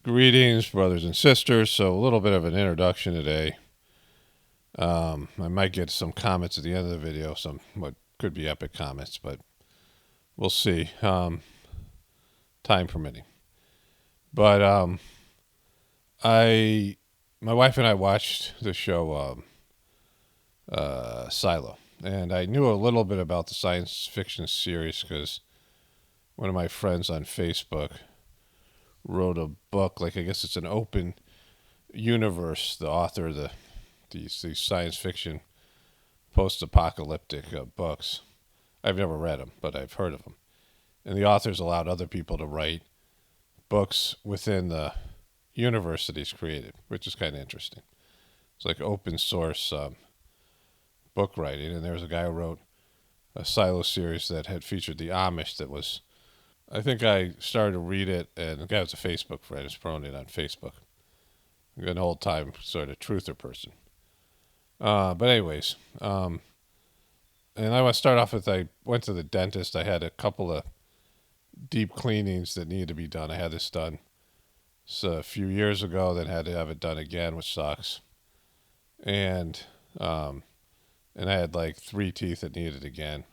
Greetings, brothers and sisters. So, a little bit of an introduction today. I might get some comments at the end of the video, some what could be epic comments, but we'll see. Time permitting. But my wife and I watched the show Silo, and I knew a little bit about the science fiction series because one of my friends on Facebook wrote a book. Like, I guess it's an open universe. The author of these science fiction post-apocalyptic books. I've never read them, but I've heard of them. And the author's allowed other people to write books within the universe that he's created, which is kind of interesting. It's like open source book writing. And there was a guy who wrote a Silo series that had featured the Amish that was, I think I started to read it, and the guy was a Facebook friend. He's promoting it on Facebook. An old-time sort of truther person. But anyways, and I want to start off with, I went to the dentist. I had a couple of deep cleanings that needed to be done. I had this done a few years ago, then had to have it done again, which sucks. And I had like 3 teeth that needed again,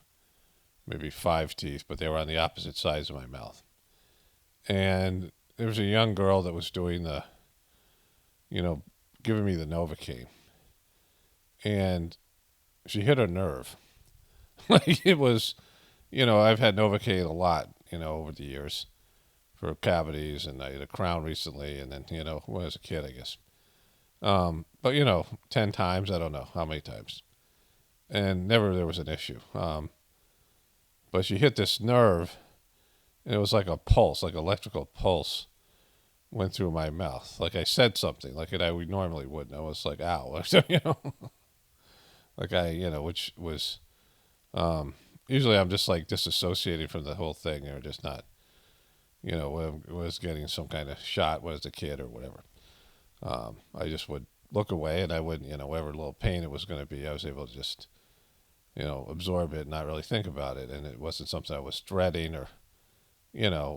maybe 5 teeth, but they were on the opposite sides of my mouth. And there was a young girl that was doing giving me the Novocaine. And she hit a nerve. Like, it was, I've had Novocaine a lot, over the years for cavities, and I had a crown recently, and then, when I was a kid, I guess. But, 10 times, I don't know how many times. And never there was an issue. But she hit this nerve, and it was like a pulse, like electrical pulse went through my mouth. Like I said something, like I normally wouldn't. I was like, ow, like which was, usually I'm just like disassociated from the whole thing, or just not, was getting some kind of shot when I was a kid or whatever. I just would look away, and I wouldn't, whatever little pain it was going to be, I was able to just, absorb it and not really think about it. And it wasn't something I was dreading or,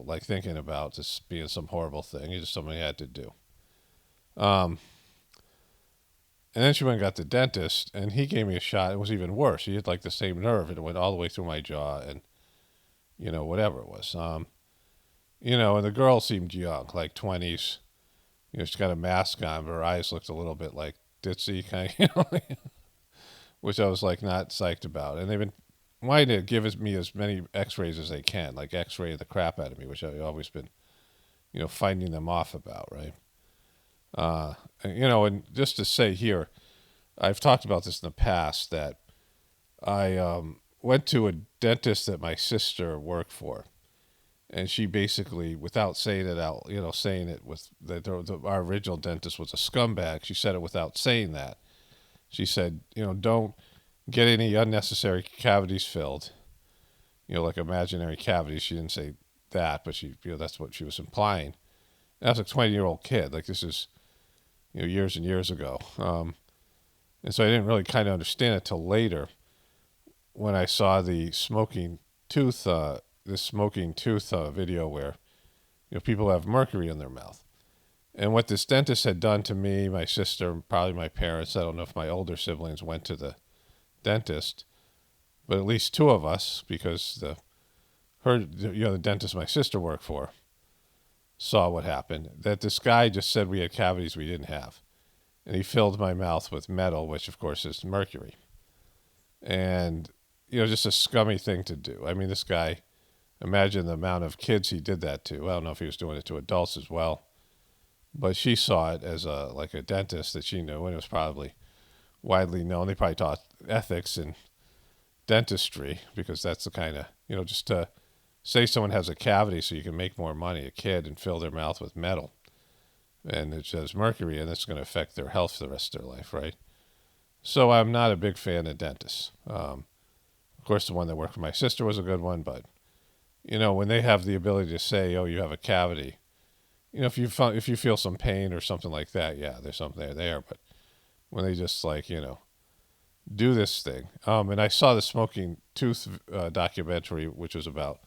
like thinking about just being some horrible thing. It's just something I had to do. And then she went and got the dentist, and he gave me a shot. It was even worse. He had like the same nerve, and it went all the way through my jaw, and, whatever it was. And the girl seemed young, like 20s. She's got a mask on, but her eyes looked a little bit like ditzy, kind of, which I was like not psyched about. And they've been wanting to give me as many x-rays as they can, like x-ray the crap out of me, which I've always been, fighting them off about, right? And just to say here, I've talked about this in the past, that I went to a dentist that my sister worked for, and she basically, without saying it out, saying it with that our original dentist was a scumbag. She said it without saying that. She said, don't get any unnecessary cavities filled, like imaginary cavities. She didn't say that, but she, that's what she was implying. And I was a 20-year-old kid. Like, this is, years and years ago. And so I didn't really kind of understand it till later when I saw the smoking tooth video where, people have mercury in their mouth. And what this dentist had done to me, my sister, probably my parents, I don't know if my older siblings went to the dentist, but at least 2 of us, because the dentist my sister worked for saw what happened, that this guy just said we had cavities we didn't have. And he filled my mouth with metal, which of course is mercury. And, just a scummy thing to do. I mean, this guy, imagine the amount of kids he did that to. I don't know if he was doing it to adults as well. But she saw it as like a dentist that she knew, and it was probably widely known. They probably taught ethics in dentistry, because that's the kind of, just to say someone has a cavity so you can make more money, a kid, and fill their mouth with metal. And it says mercury, and it's going to affect their health for the rest of their life, right? So I'm not a big fan of dentists. Of course, the one that worked for my sister was a good one, but, when they have the ability to say, oh, you have a cavity, if you feel some pain or something like that, yeah, there's something there. But when they just do this thing, and I saw the smoking tooth documentary, which was about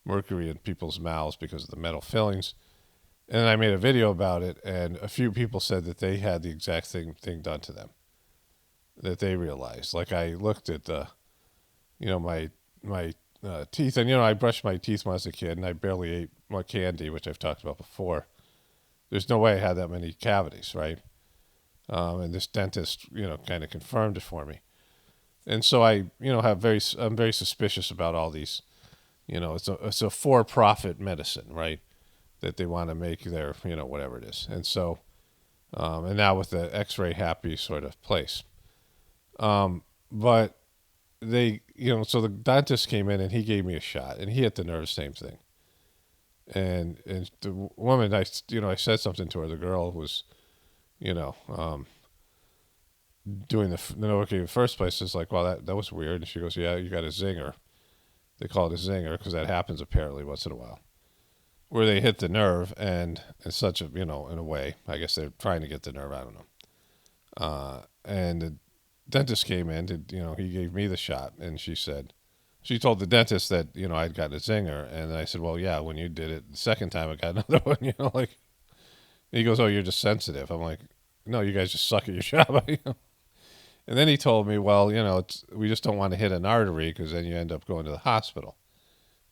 mercury in people's mouths because of the metal fillings, And I made a video about it, and a few people said that they had the exact same thing done to them, that they realized. Like I looked at my teeth, and I brushed my teeth when I was a kid, and I barely ate my candy, which I've talked about before. There's no way I had that many cavities, right? And this dentist, kind of confirmed it for me. And so I'm very suspicious about all these. It's a for-profit medicine, right? That they want to make their, whatever it is. And so, and now with the X-ray happy sort of place. But they, so the dentist came in and he gave me a shot, and he hit the nerve, same thing. And the woman, I said something to her. The girl was, doing the work in the first place. Is like, well, that was weird. And she goes, yeah, you got a zinger. They call it a zinger because that happens apparently once in a while, where they hit the nerve, and it's such a, in a way, I guess they're trying to get the nerve. I don't know. And the dentist came in. He gave me the shot, and she told the dentist that I'd gotten a zinger, and I said, well, yeah, when you did it the second time, I got another one. Like, he goes, oh, you're just sensitive. I'm like, no, you guys just suck at your job. And then he told me, well, we just don't want to hit an artery because then you end up going to the hospital.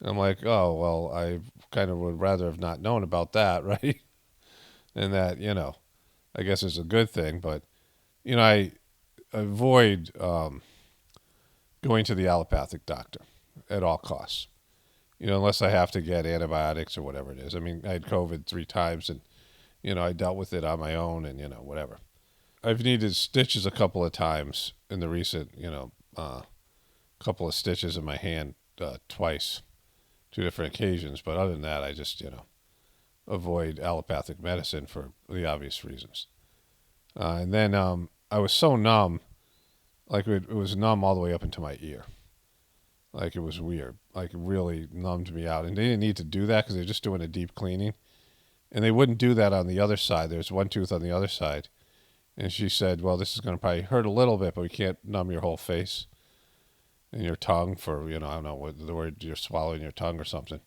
And I'm like, oh, well, I kind of would rather have not known about that, right? And that, I guess is a good thing. But, I avoid going to the allopathic doctor at all costs, unless I have to get antibiotics or whatever it is. I mean, I had COVID 3 times, and, I dealt with it on my own, and, whatever. I've needed stitches a couple of times in the recent, couple of stitches in my hand twice, 2 different occasions. But other than that, I just, avoid allopathic medicine for the obvious reasons. And then I was so numb, like it was numb all the way up into my ear. Like it was weird. Like it really numbed me out. And they didn't need to do that because they're just doing a deep cleaning. And they wouldn't do that on the other side. There's one tooth on the other side. And she said, well, this is going to probably hurt a little bit, but we can't numb your whole face and your tongue for, I don't know what the word, you're swallowing your tongue or something.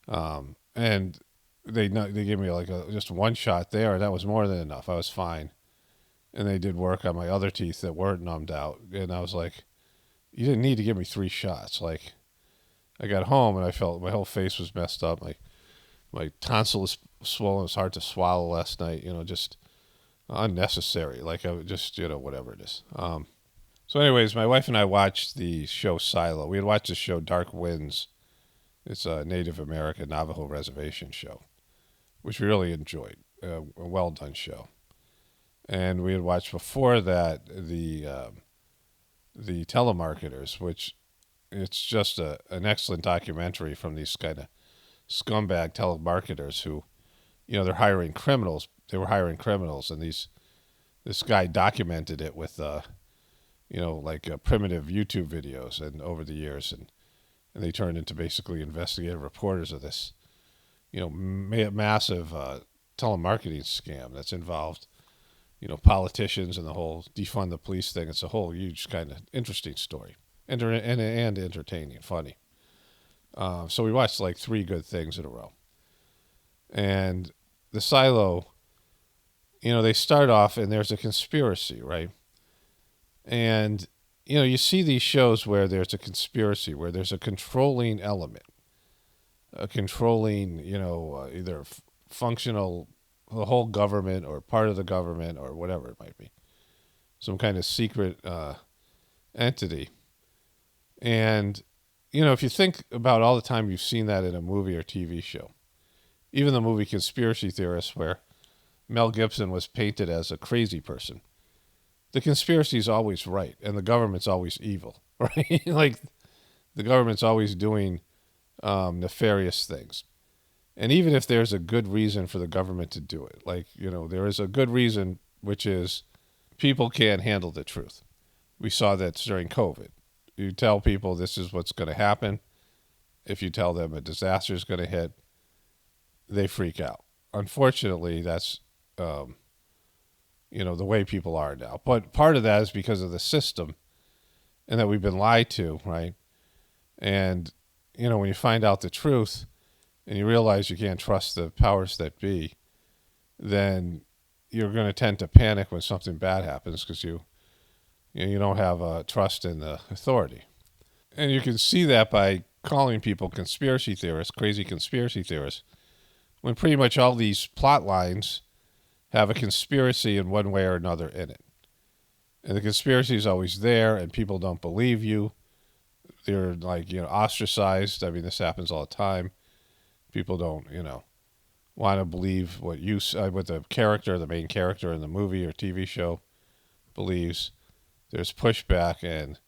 And they gave me like just one shot there, and that was more than enough. I was fine. And they did work on my other teeth that weren't numbed out. And I was like, you didn't need to give me 3 shots. Like, I got home and I felt my whole face was messed up. My tonsil was swollen. It was hard to swallow last night, just unnecessary. Like, I just, whatever it is. So anyways, my wife and I watched the show Silo. We had watched the show Dark Winds. It's a Native American Navajo reservation show, which we really enjoyed. A well-done show. And we had watched before that the telemarketers, which it's just an excellent documentary from these kind of scumbag telemarketers who, they're hiring criminals. They were hiring criminals, and this guy documented it with, primitive YouTube videos, and over the years, and they turned into basically investigative reporters of this, massive telemarketing scam that's involved, politicians and the whole defund the police thing. It's a whole huge kind of interesting story, and entertaining, funny. So we watched like 3 good things in a row. And the Silo, they start off and there's a conspiracy, right? And, you see these shows where there's a conspiracy, where there's a controlling element, a controlling, either functional, the whole government or part of the government or whatever it might be, some kind of secret entity. And, if you think about all the time you've seen that in a movie or TV show, even the movie Conspiracy Theorists, where Mel Gibson was painted as a crazy person, the conspiracy is always right and the government's always evil, right? Like the government's always doing nefarious things. And even if there's a good reason for the government to do it, like, there is a good reason, which is people can't handle the truth. We saw that during COVID. You tell people this is what's going to happen. If you tell them a disaster is going to hit, they freak out. Unfortunately, that's, the way people are now. But part of that is because of the system and that we've been lied to, right? And, when you find out the truth, and you realize you can't trust the powers that be, then you're going to tend to panic when something bad happens because you don't have trust in the authority. And you can see that by calling people conspiracy theorists, crazy conspiracy theorists, when pretty much all these plot lines have a conspiracy in one way or another in it. And the conspiracy is always there, and people don't believe you. They're ostracized. I mean, this happens all the time. People don't, want to believe what the character, the main character in the movie or TV show believes. There's pushback, and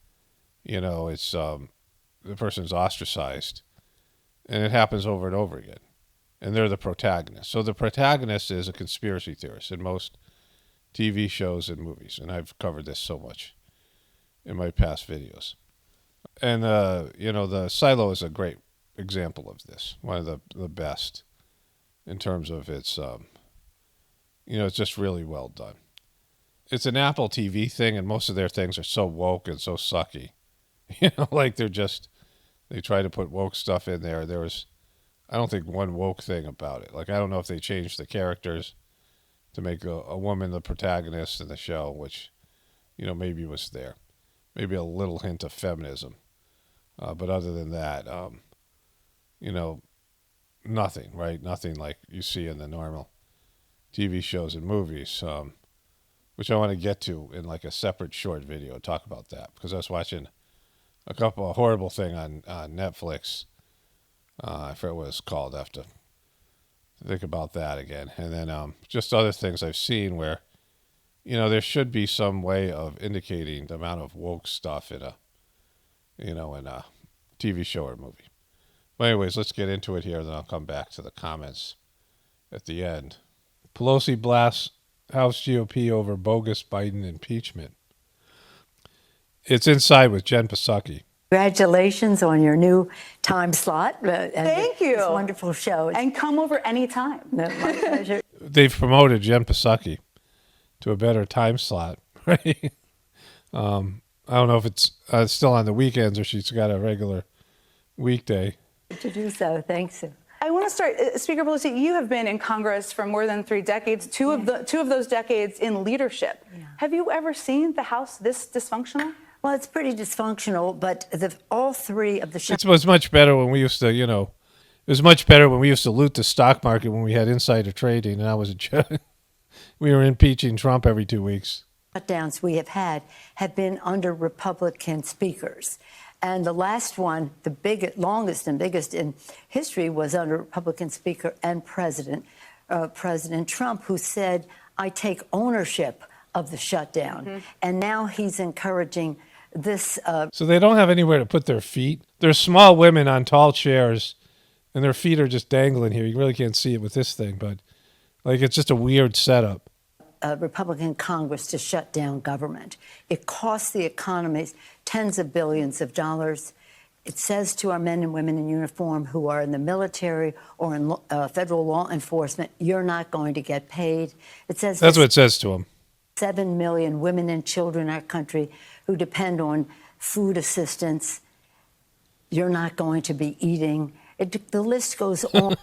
it's the person's ostracized, and it happens over and over again. And they're the protagonist. So the protagonist is a conspiracy theorist in most TV shows and movies, and I've covered this so much in my past videos. And the Silo is a great example of this, one of the best in terms of its, it's just really well done. It's an Apple TV thing, and most of their things are so woke and so sucky. They try to put woke stuff in there. There was, I don't think, one woke thing about it. I don't know if they changed the characters to make a woman the protagonist in the show, which, maybe was there. Maybe a little hint of feminism. But other than that, nothing, right? Nothing like you see in the normal TV shows and movies, which I want to get to in a separate short video, talk about that. Because I was watching a horrible thing on Netflix. I forget what it's called. I have to think about that again. And then just other things I've seen where, there should be some way of indicating the amount of woke stuff in a TV show or movie. But anyways, let's get into it here, then I'll come back to the comments at the end. Pelosi blasts House GOP over bogus Biden impeachment. It's Inside with Jen Psaki. Congratulations on your new time slot. Thank you. It's a wonderful show. And come over anytime. No, my pleasure. They've promoted Jen Psaki to a better time slot, right? I don't know if it's still on the weekends or she's got a regular weekday. To do so, thanks. I want to start, Speaker Pelosi, you have been in Congress for more than 3 decades, two of those decades in leadership. Yeah. Have you ever seen the House this dysfunctional? Well, it's pretty dysfunctional, but all three of the... It was much better when we used to, it was much better when we used to loot the stock market when we had insider trading, and I was we were impeaching Trump every 2 weeks. Shutdowns we have had have been under Republican speakers. And the last one, the longest and biggest in history, was under Republican Speaker and President Trump, who said, I take ownership of the shutdown. Mm-hmm. And now he's encouraging this. So they don't have anywhere to put their feet. There's small women on tall chairs, and their feet are just dangling here. You really can't see it with this thing, but it's just a weird setup. Republican Congress to shut down government. It costs the economies tens of billions of dollars. It says to our men and women in uniform who are in the military or in federal law enforcement, you're not going to get paid. It says that's what it says to them. 7 million women and children in our country who depend on food assistance. You're not going to be eating. The list goes on.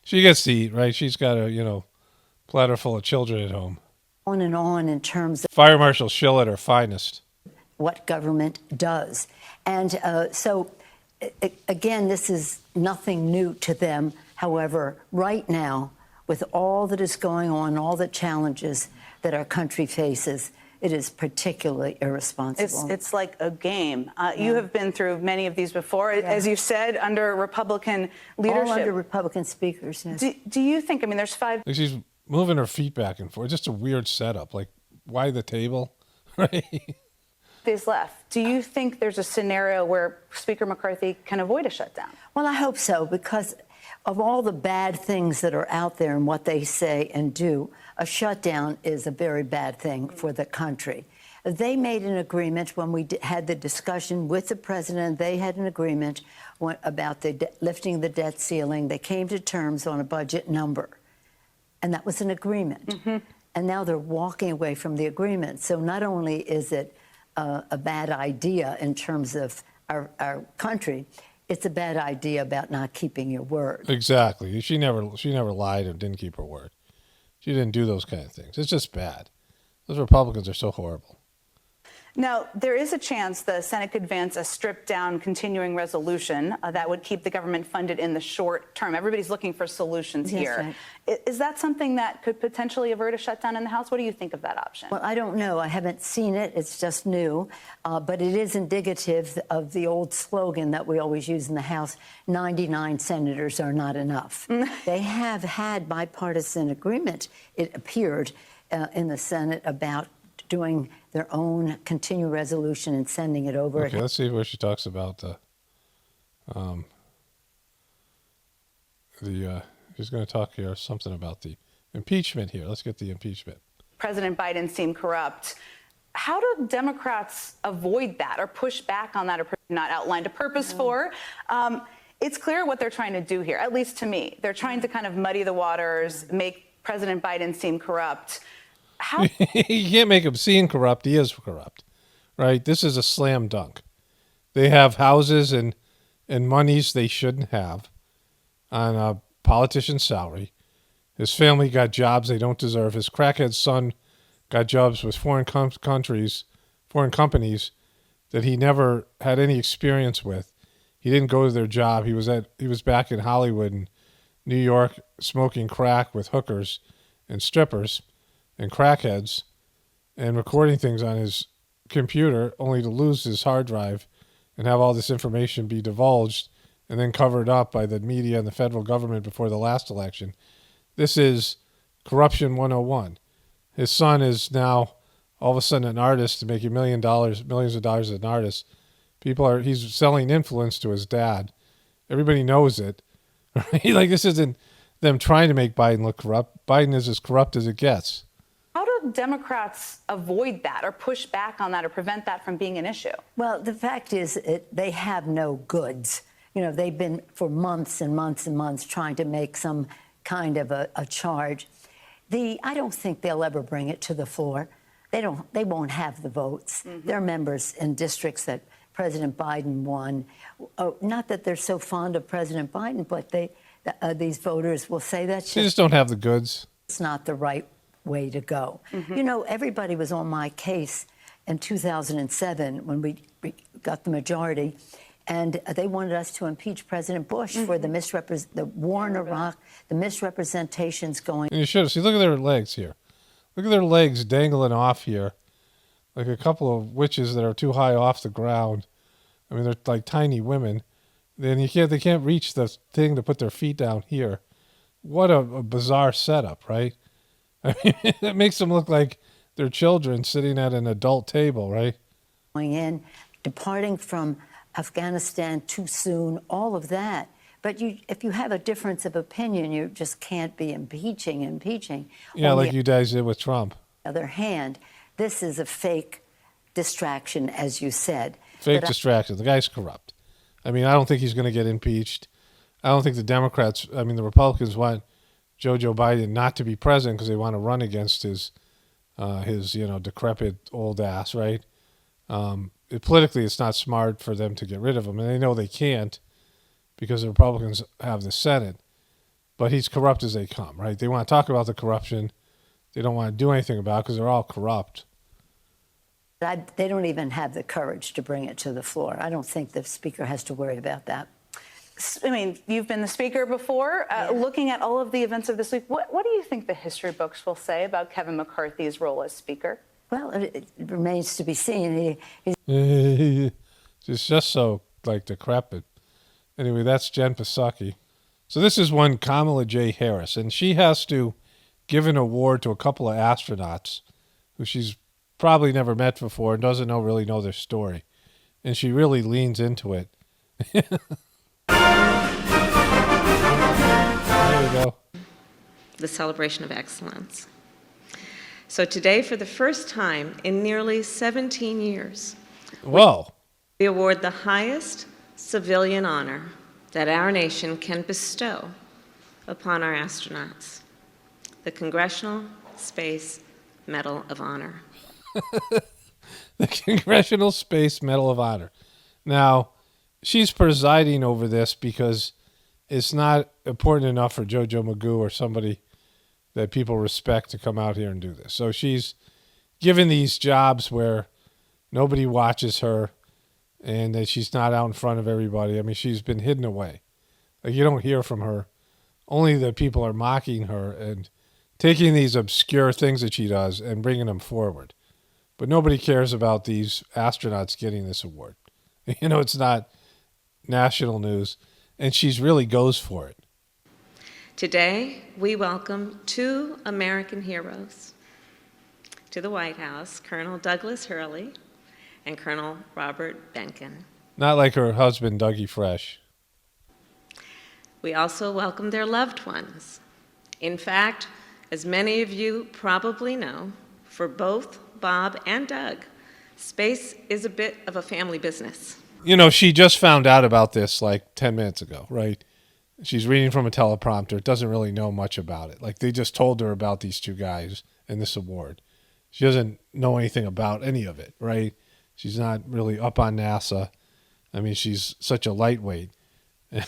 She gets to eat, right? She's got a, platter full of children at home. On and on in terms of Fire Marshal Schill at her finest. What government does. And again, this is nothing new to them. However, right now, with all that is going on, all the challenges that our country faces, it is particularly irresponsible. It's like a game. You have been through many of these before, as you said, under Republican leadership. All under Republican speakers, yes. Do you think, there's 5... She's moving her feet back and forth. Just a weird setup. Why the table? Right? Days left. Do you think there's a scenario where Speaker McCarthy can avoid a shutdown? Well, I hope so, because of all the bad things that are out there and what they say and do, a shutdown is a very bad thing for the country. They made an agreement when we had the discussion with the president. They had an agreement about lifting the debt ceiling. They came to terms on a budget number, and that was an agreement. Mm-hmm. And now they're walking away from the agreement. So not only is it a bad idea in terms of our country, it's a bad idea about not keeping your word. Exactly. She never lied and didn't keep her word. She didn't do those kind of things. It's just bad. Those Republicans are so horrible. Now, there is a chance the Senate could advance a stripped-down continuing resolution that would keep the government funded in the short term. Everybody's looking for solutions here. Right. Is that something that could potentially avert a shutdown in the House? What do you think of that option? Well, I don't know. I haven't seen it. It's just new. But it is indicative of the old slogan that we always use in the House, 99 senators are not enough. They have had bipartisan agreement, it appeared, in the Senate about doing their own continuing resolution and sending it over. Okay, let's see where she talks about she's going to talk here something about the impeachment here. Let's get the impeachment. President Biden seemed corrupt. How do Democrats avoid that or push back on that or not outlined a purpose for? It's clear what they're trying to do here, at least to me. They're trying to kind of muddy the waters, make President Biden seem corrupt. How? You can't make him seem corrupt. He is corrupt, right? This is a slam dunk. They have houses and monies they shouldn't have on a politician's salary. His family got jobs they don't deserve. His crackhead son got jobs with foreign companies that he never had any experience with. He didn't go to their job. He was back in Hollywood and New York smoking crack with hookers and strippers and crackheads and recording things on his computer only to lose his hard drive and have all this information be divulged and then covered up by the media and the federal government before the last election. This is corruption 101. His son is now all of a sudden an artist making millions of dollars as an artist. He's selling influence to his dad. Everybody knows it. Right? Like, this isn't them trying to make Biden look corrupt. Biden is as corrupt as it gets. How do Democrats avoid that or push back on that or prevent that from being an issue? Well, the fact is they have no goods. You know, they've been for months and months and months trying to make some kind of a charge. I don't think they'll ever bring it to the floor. They won't have the votes. Mm-hmm. They're members in districts that President Biden won. Not that they're so fond of President Biden, but these voters will say that they just don't have the goods. It's not the right way to go. Mm-hmm. You know, everybody was on my case in 2007 when we got the majority, and they wanted us to impeach President Bush for the war in Iraq, the misrepresentations going. And you should see. Look at their legs here. Look at their legs dangling off here, like a couple of witches that are too high off the ground. I mean, they're like tiny women. Then they can't reach the thing to put their feet down here. What a bizarre setup, right? I mean, that makes them look like they're children sitting at an adult table, right? Going in, departing from Afghanistan too soon, all of that. But if you have a difference of opinion, you just can't be impeaching. Yeah, like you guys did with Trump. On the other hand, this is a fake distraction, as you said. Fake distraction. The guy's corrupt. I mean, I don't think he's going to get impeached. I don't think the Republicans want Joe Biden not to be president because they want to run against his decrepit old ass, right? Politically, it's not smart for them to get rid of him, and they know they can't because the Republicans have the Senate. But he's corrupt as they come, right? They want to talk about the corruption. They don't want to do anything about it because they're all corrupt. They don't even have the courage to bring it to the floor. I don't think the Speaker has to worry about that. I mean, you've been the Speaker before. Looking at all of the events of this week, what do you think the history books will say about Kevin McCarthy's role as Speaker? Well, it remains to be seen. It's just so, decrepit. Anyway, that's Jen Psaki. So this is one Kamala J. Harris, and she has to give an award to a couple of astronauts who she's probably never met before and doesn't really know their story. And she really leans into it. There you go. The celebration of excellence. So today, for the first time in nearly 17 years, whoa, we award the highest civilian honor that our nation can bestow upon our astronauts, the Congressional Space Medal of Honor. The Congressional Space Medal of Honor. Now, she's presiding over this because it's not important enough for Jojo Magoo or somebody that people respect to come out here and do this. So she's given these jobs where nobody watches her and that she's not out in front of everybody. I mean, she's been hidden away. Like, you don't hear from her. Only the people are mocking her and taking these obscure things that she does and bringing them forward. But nobody cares about these astronauts getting this award. You know, it's not national news, and she's really goes for it. Today, we welcome two American heroes to the White House, Colonel Douglas Hurley and Colonel Robert Benken. Not like her husband, Dougie Fresh. We also welcome their loved ones. In fact, as many of you probably know, for both Bob and Doug, space is a bit of a family business. You know, she just found out about this like 10 minutes ago, right? She's reading from a teleprompter, doesn't really know much about it. Like, they just told her about these two guys and this award. She doesn't know anything about any of it, right? She's not really up on NASA. I mean, she's such a lightweight.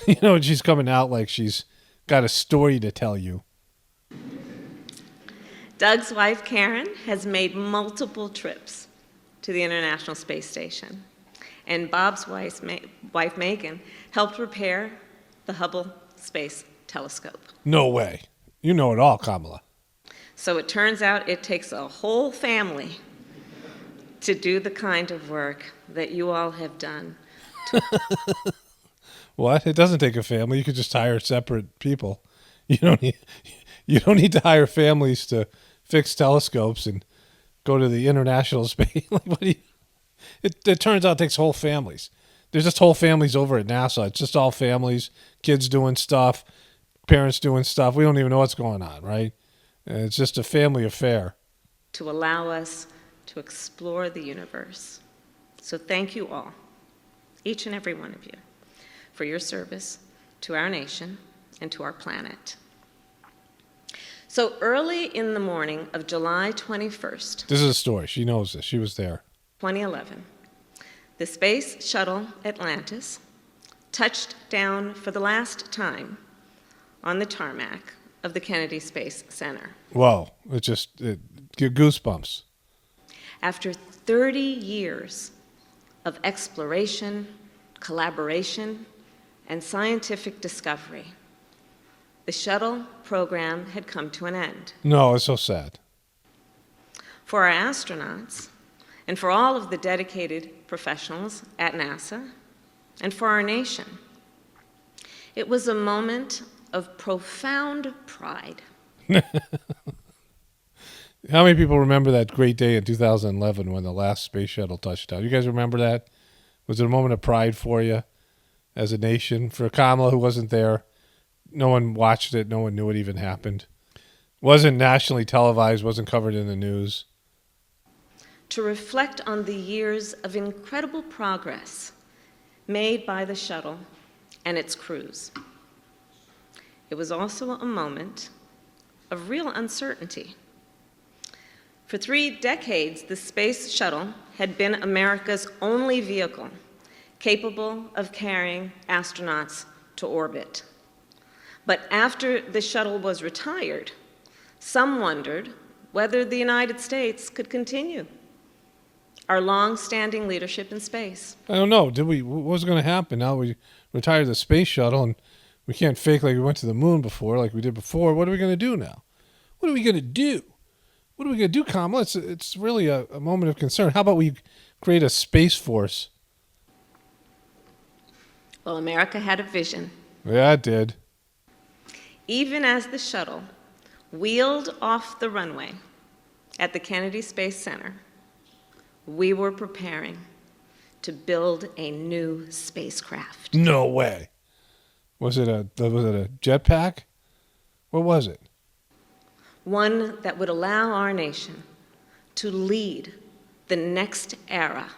You know, she's coming out like she's got a story to tell you. Doug's wife, Karen, has made multiple trips to the International Space Station. And Bob's wife, Megan, helped repair the Hubble Space Telescope. No way. You know it all, Kamala. So it turns out it takes a whole family to do the kind of work that you all have done. What? It doesn't take a family. You could just hire separate people. You don't need to hire families to fix telescopes and go to the international space. Like, it turns out it takes whole families. There's just whole families over at NASA. It's just all families, kids doing stuff, parents doing stuff. We don't even know what's going on, right? And it's just a family affair. To allow us to explore the universe. So thank you all, each and every one of you, for your service to our nation and to our planet. So early in the morning of July 21st, This is a story. She knows this. She was there. 2011, the Space Shuttle Atlantis touched down for the last time on the tarmac of the Kennedy Space Center. Whoa. It give goosebumps. After 30 years of exploration, collaboration, and scientific discovery, the shuttle program had come to an end. No, it's so sad. For our astronauts, and for all of the dedicated professionals at NASA, and for our nation, it was a moment of profound pride. How many people remember that great day in 2011 when the last space shuttle touched down? You guys remember that? Was it a moment of pride for you as a nation? For Kamala, who wasn't there, no one watched it. No one knew it even happened. Wasn't nationally televised, wasn't covered in the news. To reflect on the years of incredible progress made by the shuttle and its crews. It was also a moment of real uncertainty. For 3 decades, the space shuttle had been America's only vehicle capable of carrying astronauts to orbit. But after the shuttle was retired, some wondered whether the United States could continue our long-standing leadership in space. I don't know. What was going to happen? Now we retired the space shuttle and we can't fake like we went to the moon before, like we did before. What are we going to do now? What are we going to do? What are we going to do, Kamala? It's really a moment of concern. How about we create a space force? Well, America had a vision. Yeah, it did. Even as the shuttle wheeled off the runway at the Kennedy Space Center, we were preparing to build a new spacecraft. No way. Was it a jetpack? What was it? One that would allow our nation to lead the next era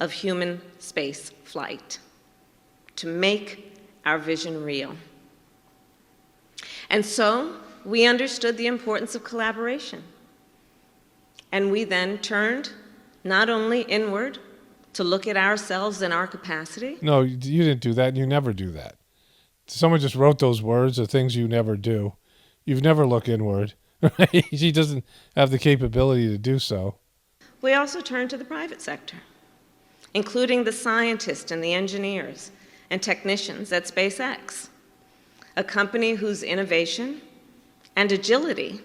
of human space flight, to make our vision real. And so we understood the importance of collaboration. And we then turned not only inward, to look at ourselves and our capacity? No, you didn't do that, and you never do that. Someone just wrote those words, the things you never do. You've never looked inward, right? She doesn't have the capability to do so. We also turned to the private sector, including the scientists and the engineers and technicians at SpaceX, a company whose innovation and agility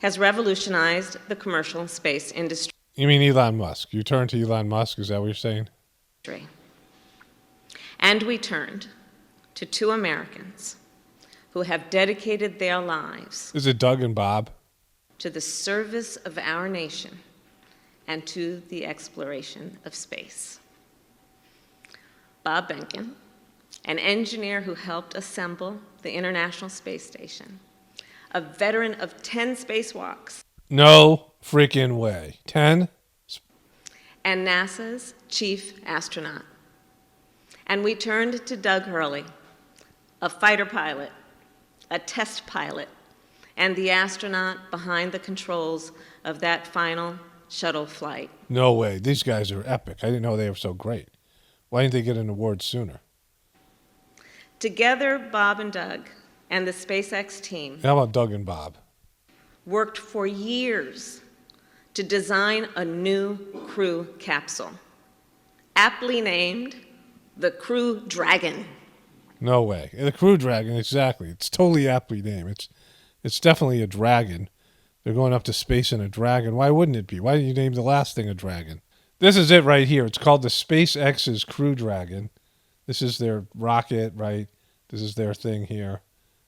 has revolutionized the commercial space industry. You mean Elon Musk? You turned to Elon Musk, is that what you're saying? And we turned to two Americans who have dedicated their lives Is it Doug and Bob? to the service of our nation and to the exploration of space. Bob Behnken, an engineer who helped assemble the International Space Station, a veteran of 10 spacewalks, No freaking way. 10? and NASA's chief astronaut. And we turned to Doug Hurley, a fighter pilot, a test pilot, and the astronaut behind the controls of that final shuttle flight. No way. These guys are epic. I didn't know they were so great. Why didn't they get an award sooner? Together, Bob and Doug and the SpaceX team How about Doug and Bob? worked for years to design a new Crew capsule, aptly named the Crew Dragon. No way. The Crew Dragon, exactly. It's totally aptly named. It's definitely a dragon. They're going up to space in a dragon. Why wouldn't it be? Why didn't you name the last thing a dragon? This is it right here. It's called the SpaceX's Crew Dragon. This is their rocket, right? This is their thing here.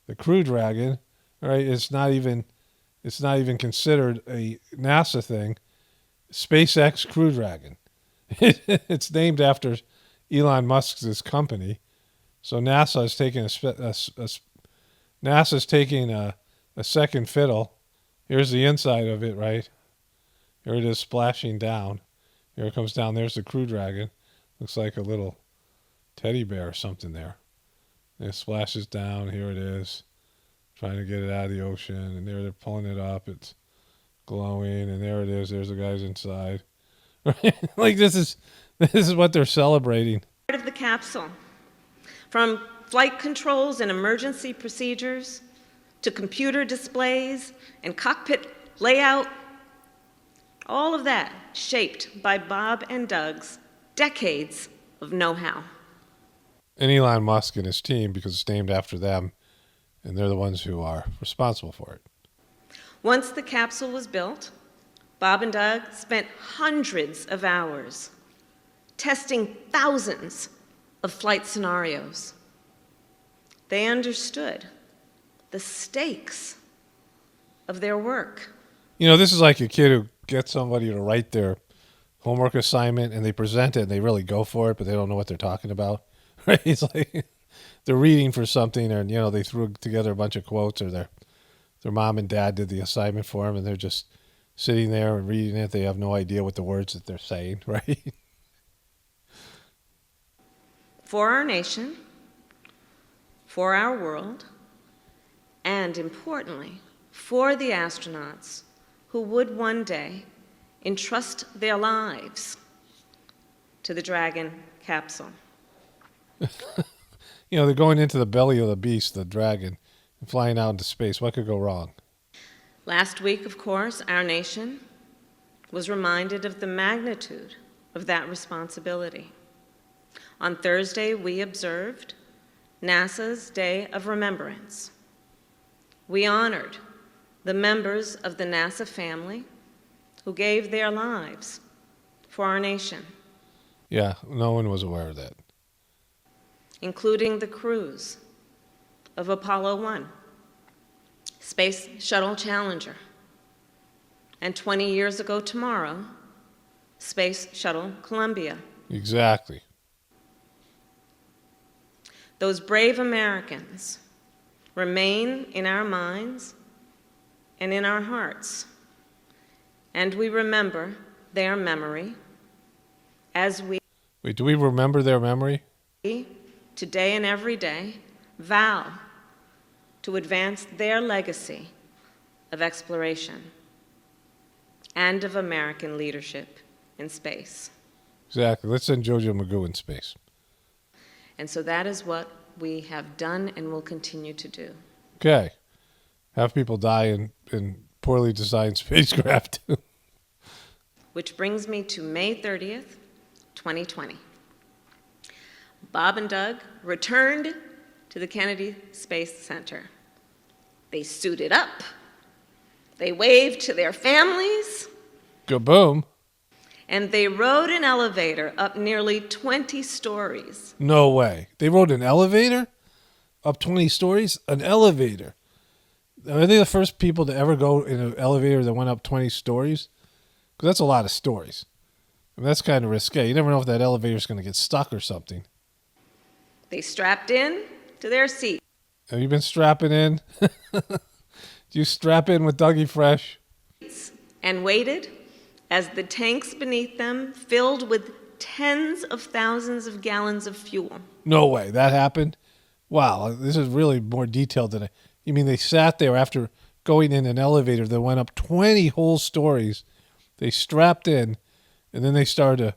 The Crew Dragon, right? It's not even considered a NASA thing. SpaceX Crew Dragon. It's named after Elon Musk's company. So NASA is taking NASA's taking a second fiddle. Here's the inside of it, right? Here it is splashing down. Here it comes down. There's the Crew Dragon. Looks like a little teddy bear or something there. And it splashes down. Here it is. Trying to get it out of the ocean. And there they're pulling it up. It's glowing. And there it is. There's the guys inside. Like this is what they're celebrating. Part of the capsule, from flight controls and emergency procedures to computer displays and cockpit layout, all of that shaped by Bob and Doug's decades of know-how. And Elon Musk and his team, because it's named after them, and they're the ones who are responsible for it. Once the capsule was built, Bob and Doug spent hundreds of hours testing thousands of flight scenarios. They understood the stakes of their work. You know, this is like a kid who gets somebody to write their homework assignment and they present it and they really go for it, but they don't know what they're talking about. Right? It's like they're reading for something and, they threw together a bunch of quotes or their mom and dad did the assignment for them and they're just sitting there and reading it. They have no idea what the words that they're saying, right? For our nation, for our world, and importantly, for the astronauts who would one day entrust their lives to the Dragon capsule. They're going into the belly of the beast, the dragon, and flying out into space. What could go wrong? Last week, of course, our nation was reminded of the magnitude of that responsibility. On Thursday, we observed NASA's Day of Remembrance. We honored the members of the NASA family who gave their lives for our nation. Yeah, no one was aware of that. Including the crews of Apollo 1, Space Shuttle Challenger, and 20 years ago tomorrow, Space Shuttle Columbia. Exactly. Those brave Americans remain in our minds and in our hearts, and we remember their memory as we... Wait, do we remember their memory? Today and every day, vow to advance their legacy of exploration and of American leadership in space. Exactly. Let's send Jojo Magoo in space. And so that is what we have done and will continue to do. Okay. Have people die in poorly designed spacecraft. Which brings me to May 30th, 2020. Bob and Doug returned to the Kennedy Space Center. They suited up. They waved to their families. Kaboom. And they rode an elevator up nearly 20 stories. No way. They rode an elevator up 20 stories? An elevator. Are they the first people to ever go in an elevator that went up 20 stories? Because that's a lot of stories. I mean, that's kind of risque. You never know if that elevator's going to get stuck or something. They strapped in to their seat. Have you been strapping in? Do you strap in with Dougie Fresh? And waited as the tanks beneath them filled with tens of thousands of gallons of fuel. No way. That happened? Wow. This is really more detailed than you mean they sat there after going in an elevator that went up 20 whole stories. They strapped in, and then they started to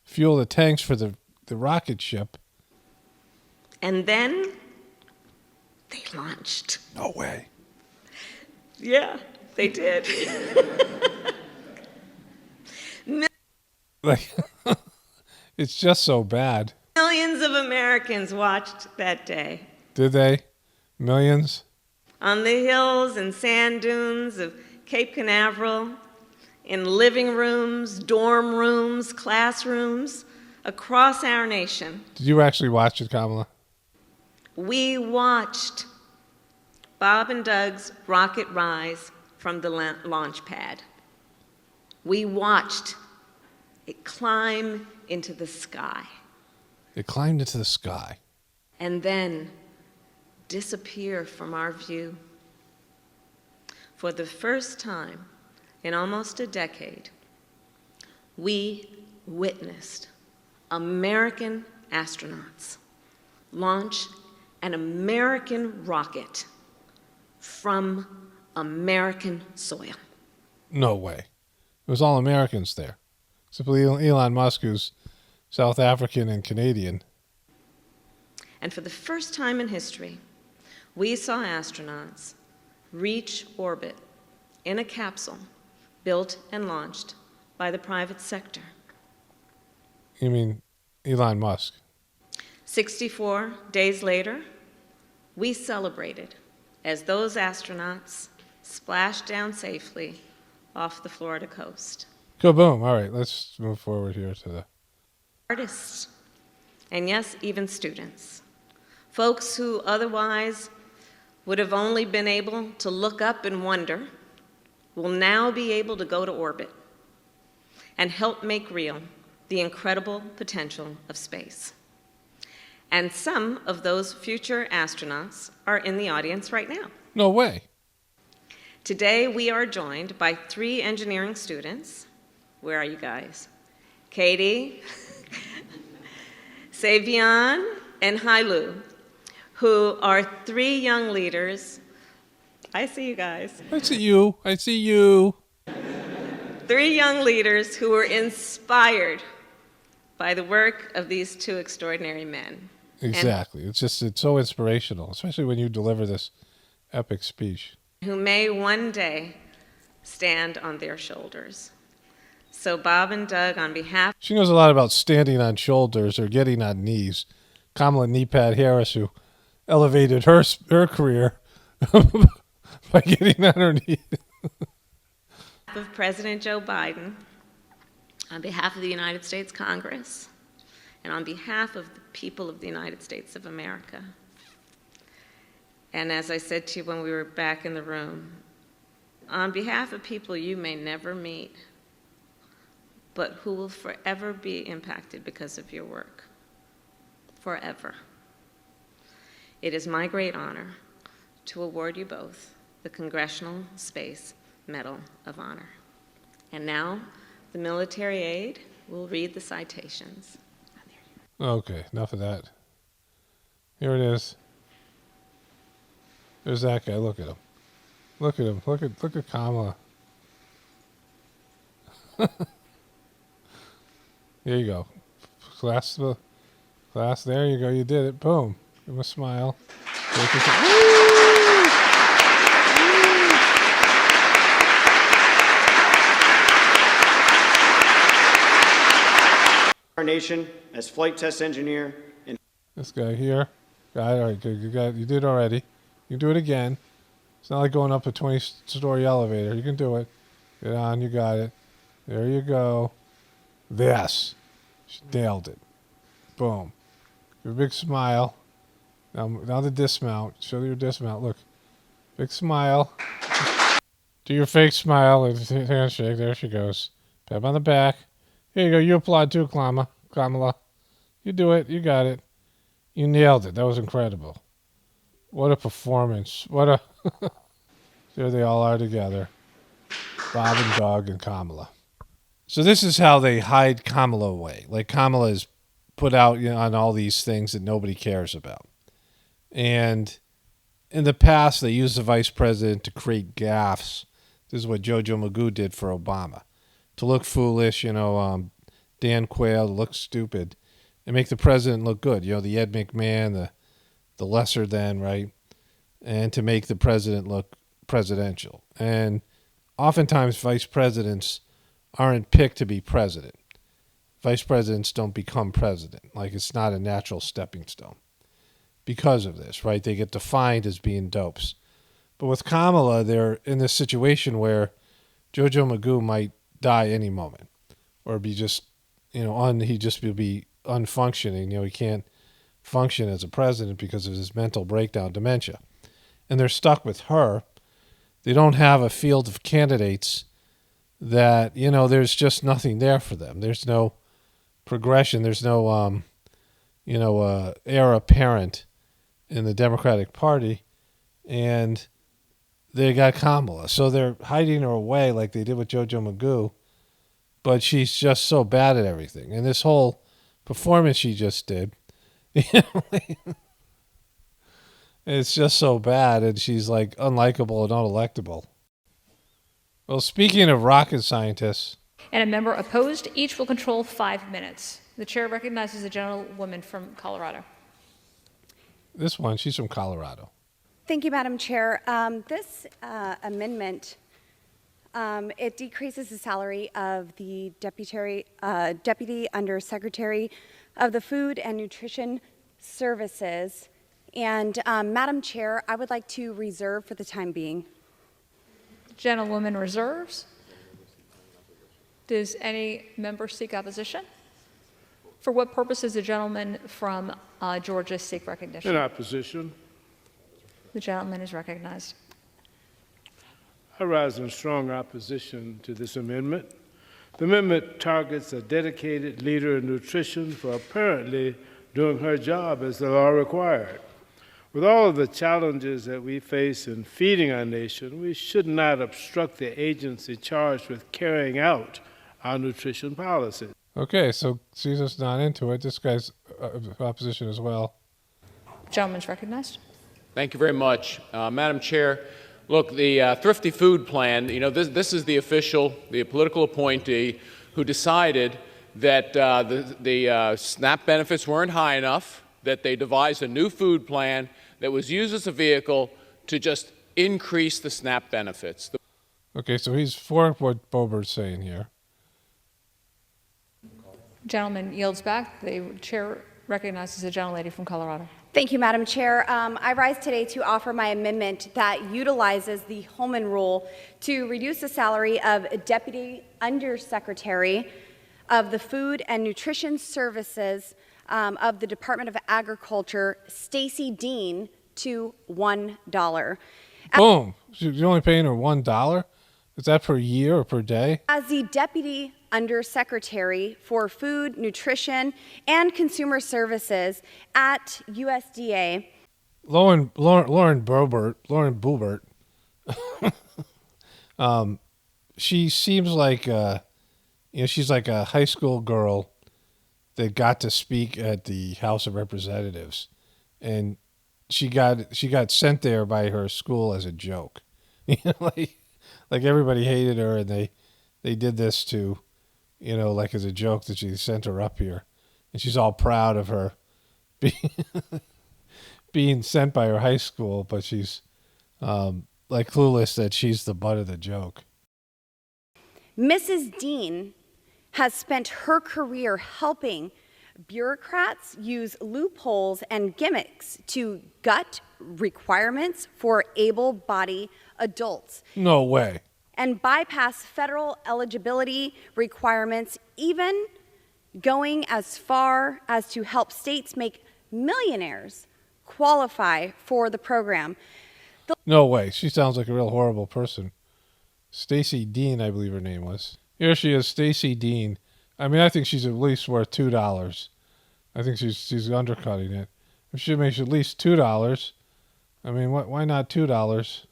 fuel the tanks for the rocket ship. And then they launched. No way. Yeah, they did. Like, it's just so bad. Millions of Americans watched that day. Did they? Millions? On the hills and sand dunes of Cape Canaveral, in living rooms, dorm rooms, classrooms, across our nation. Did you actually watch it, Kamala? We watched Bob and Doug's rocket rise from the launch pad. We watched it climb into the sky. It climbed into the sky. And then disappear from our view. For the first time in almost a decade, we witnessed American astronauts launch an American rocket from American soil. No way. It was all Americans there. Except Elon Musk, who's South African and Canadian. And for the first time in history, we saw astronauts reach orbit in a capsule built and launched by the private sector. You mean Elon Musk? 64 days later, we celebrated as those astronauts splashed down safely off the Florida coast. Kaboom. All right, let's move forward here to the... Artists, and yes, even students, folks who otherwise would have only been able to look up and wonder, will now be able to go to orbit and help make real the incredible potential of space. And some of those future astronauts are in the audience right now. No way. Today, we are joined by 3 engineering students. Where are you guys? Katie, Savion, and Hailu, who are 3 young leaders. I see you guys. I see you. I see you. 3 young leaders who were inspired by the work of these 2 extraordinary men. Exactly. It's so inspirational, especially when you deliver this epic speech. Who may one day stand on their shoulders. So Bob and Doug, on behalf... She knows a lot about standing on shoulders or getting on knees. Kamala Kneepad Harris, who elevated her career by getting on her knees. of President Joe Biden, on behalf of the United States Congress, and on behalf of the people of the United States of America. And as I said to you when we were back in the room, on behalf of people you may never meet, but who will forever be impacted because of your work. Forever. It is my great honor to award you both the Congressional Space Medal of Honor. And now, the military aide will read the citations. Okay, enough of that. Here it is. There's that guy. Look at him. Look at him. Look at Kamala. Here you go. Class, there you go. You did it. Boom. Give him a smile. Our nation as flight test engineer. This guy here. Got it. All right, good. You did already. You can do it again. It's not like going up a 20-story elevator. You can do it. Get on. You got it. There you go. Yes. She nailed it. Boom. Give a big smile. Now the dismount. Show your dismount. Look. Big smile. Do your fake smile and handshake. There she goes. Pat on the back. Here you go. You applaud too, Kamala. You do it. You got it. You nailed it. That was incredible. What a performance. There they all are together. Bob and Doug and Kamala. So this is how they hide Kamala away. Like Kamala is put out on all these things that nobody cares about. And in the past, they used the vice president to create gaffes. This is what Jojo Magoo did for Obama. To look foolish, Dan Quayle, to look stupid, and make the president look good. The Ed McMahon, the lesser than, right? And to make the president look presidential. And oftentimes vice presidents aren't picked to be president. Vice presidents don't become president. Like it's not a natural stepping stone. Because of this, right? They get defined as being dopes. But with Kamala, they're in this situation where Jojo Magoo might die any moment. Or be just, he just will be unfunctioning. He can't function as a president because of his mental breakdown, dementia. And they're stuck with her. They don't have a field of candidates that, there's just nothing there for them. There's no progression. There's no, heir apparent in the Democratic Party. And they got Kamala. So they're hiding her away like they did with Jojo Magoo. But she's just so bad at everything. And this whole performance she just did, it's just so bad. And she's like unlikable and unelectable. Well, speaking of rocket scientists. And a member opposed. Each will control 5 minutes. The chair recognizes the gentlewoman from Colorado. This one, she's from Colorado. Thank you, Madam Chair. This amendment, it decreases the salary of the Deputy Undersecretary of the Food and Nutrition Services. And Madam Chair, I would like to reserve for the time being. Gentlewoman reserves. Does any member seek opposition? For what purpose does the gentleman from Georgia seek recognition? In opposition. The gentleman is recognized. I rise in strong opposition to this amendment. The amendment targets a dedicated leader in nutrition for apparently doing her job as the law required. With all of the challenges that we face in feeding our nation, we should not obstruct the agency charged with carrying out our nutrition policies. Okay, so Caesar's not into it. This guy's opposition as well. Gentleman's recognized. Thank you very much. Madam Chair, look, the Thrifty Food Plan, this is the political appointee who decided that the SNAP benefits weren't high enough, that they devised a new food plan that was used as a vehicle to just increase the SNAP benefits. Okay, so he's for what Boebert's saying here. Gentleman yields back. The chair recognizes the gentlelady from Colorado. Thank you, Madam Chair. I rise today to offer my amendment that utilizes the Holman Rule to reduce the salary of Deputy Undersecretary of the Food and Nutrition Services of the Department of Agriculture, Stacy Dean, to $1. Boom. You're only paying her $1? Is that per year or per day? As the Deputy Undersecretary for Food, Nutrition, and Consumer Services at USDA. Lauren Boebert, she seems like she's like a high school girl that got to speak at the House of Representatives, and she got sent there by her school as a joke. Like everybody hated her, and they did this to like as a joke that she sent her up here. And she's all proud of her being sent by her high school, but she's like clueless that she's the butt of the joke. Mrs. Dean has spent her career helping bureaucrats use loopholes and gimmicks to gut requirements for able-bodied adults. No way. And bypass federal eligibility requirements, even going as far as to help states make millionaires qualify for the program. No way. She sounds like a real horrible person. Stacey Dean, I believe her name was. Here she is, Stacey Dean. I mean, I think she's at least worth $2. I think she's undercutting it. If she makes at least $2, I mean, why not $2?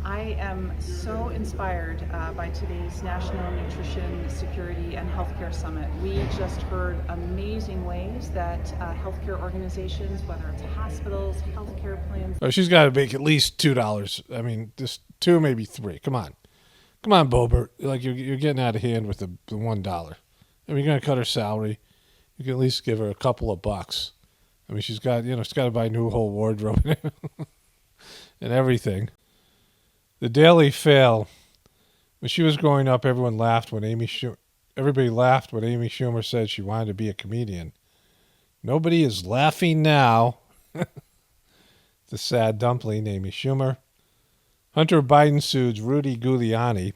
I am so inspired by today's National Nutrition Security and Healthcare Summit. We just heard amazing ways that healthcare organizations, whether it's hospitals, healthcare plans. Oh, she's got to make at least $2. I mean, just 2, maybe 3. Come on, Boebert. Like you're getting out of hand with the $1. I mean, you're gonna cut her salary. You can at least give her a couple of bucks. I mean, she's got to buy a new whole wardrobe and everything. The Daily Fail. When she was growing up, everybody laughed when Amy Schumer said she wanted to be a comedian. Nobody is laughing now. The sad dumpling, Amy Schumer. Hunter Biden sues Rudy Giuliani,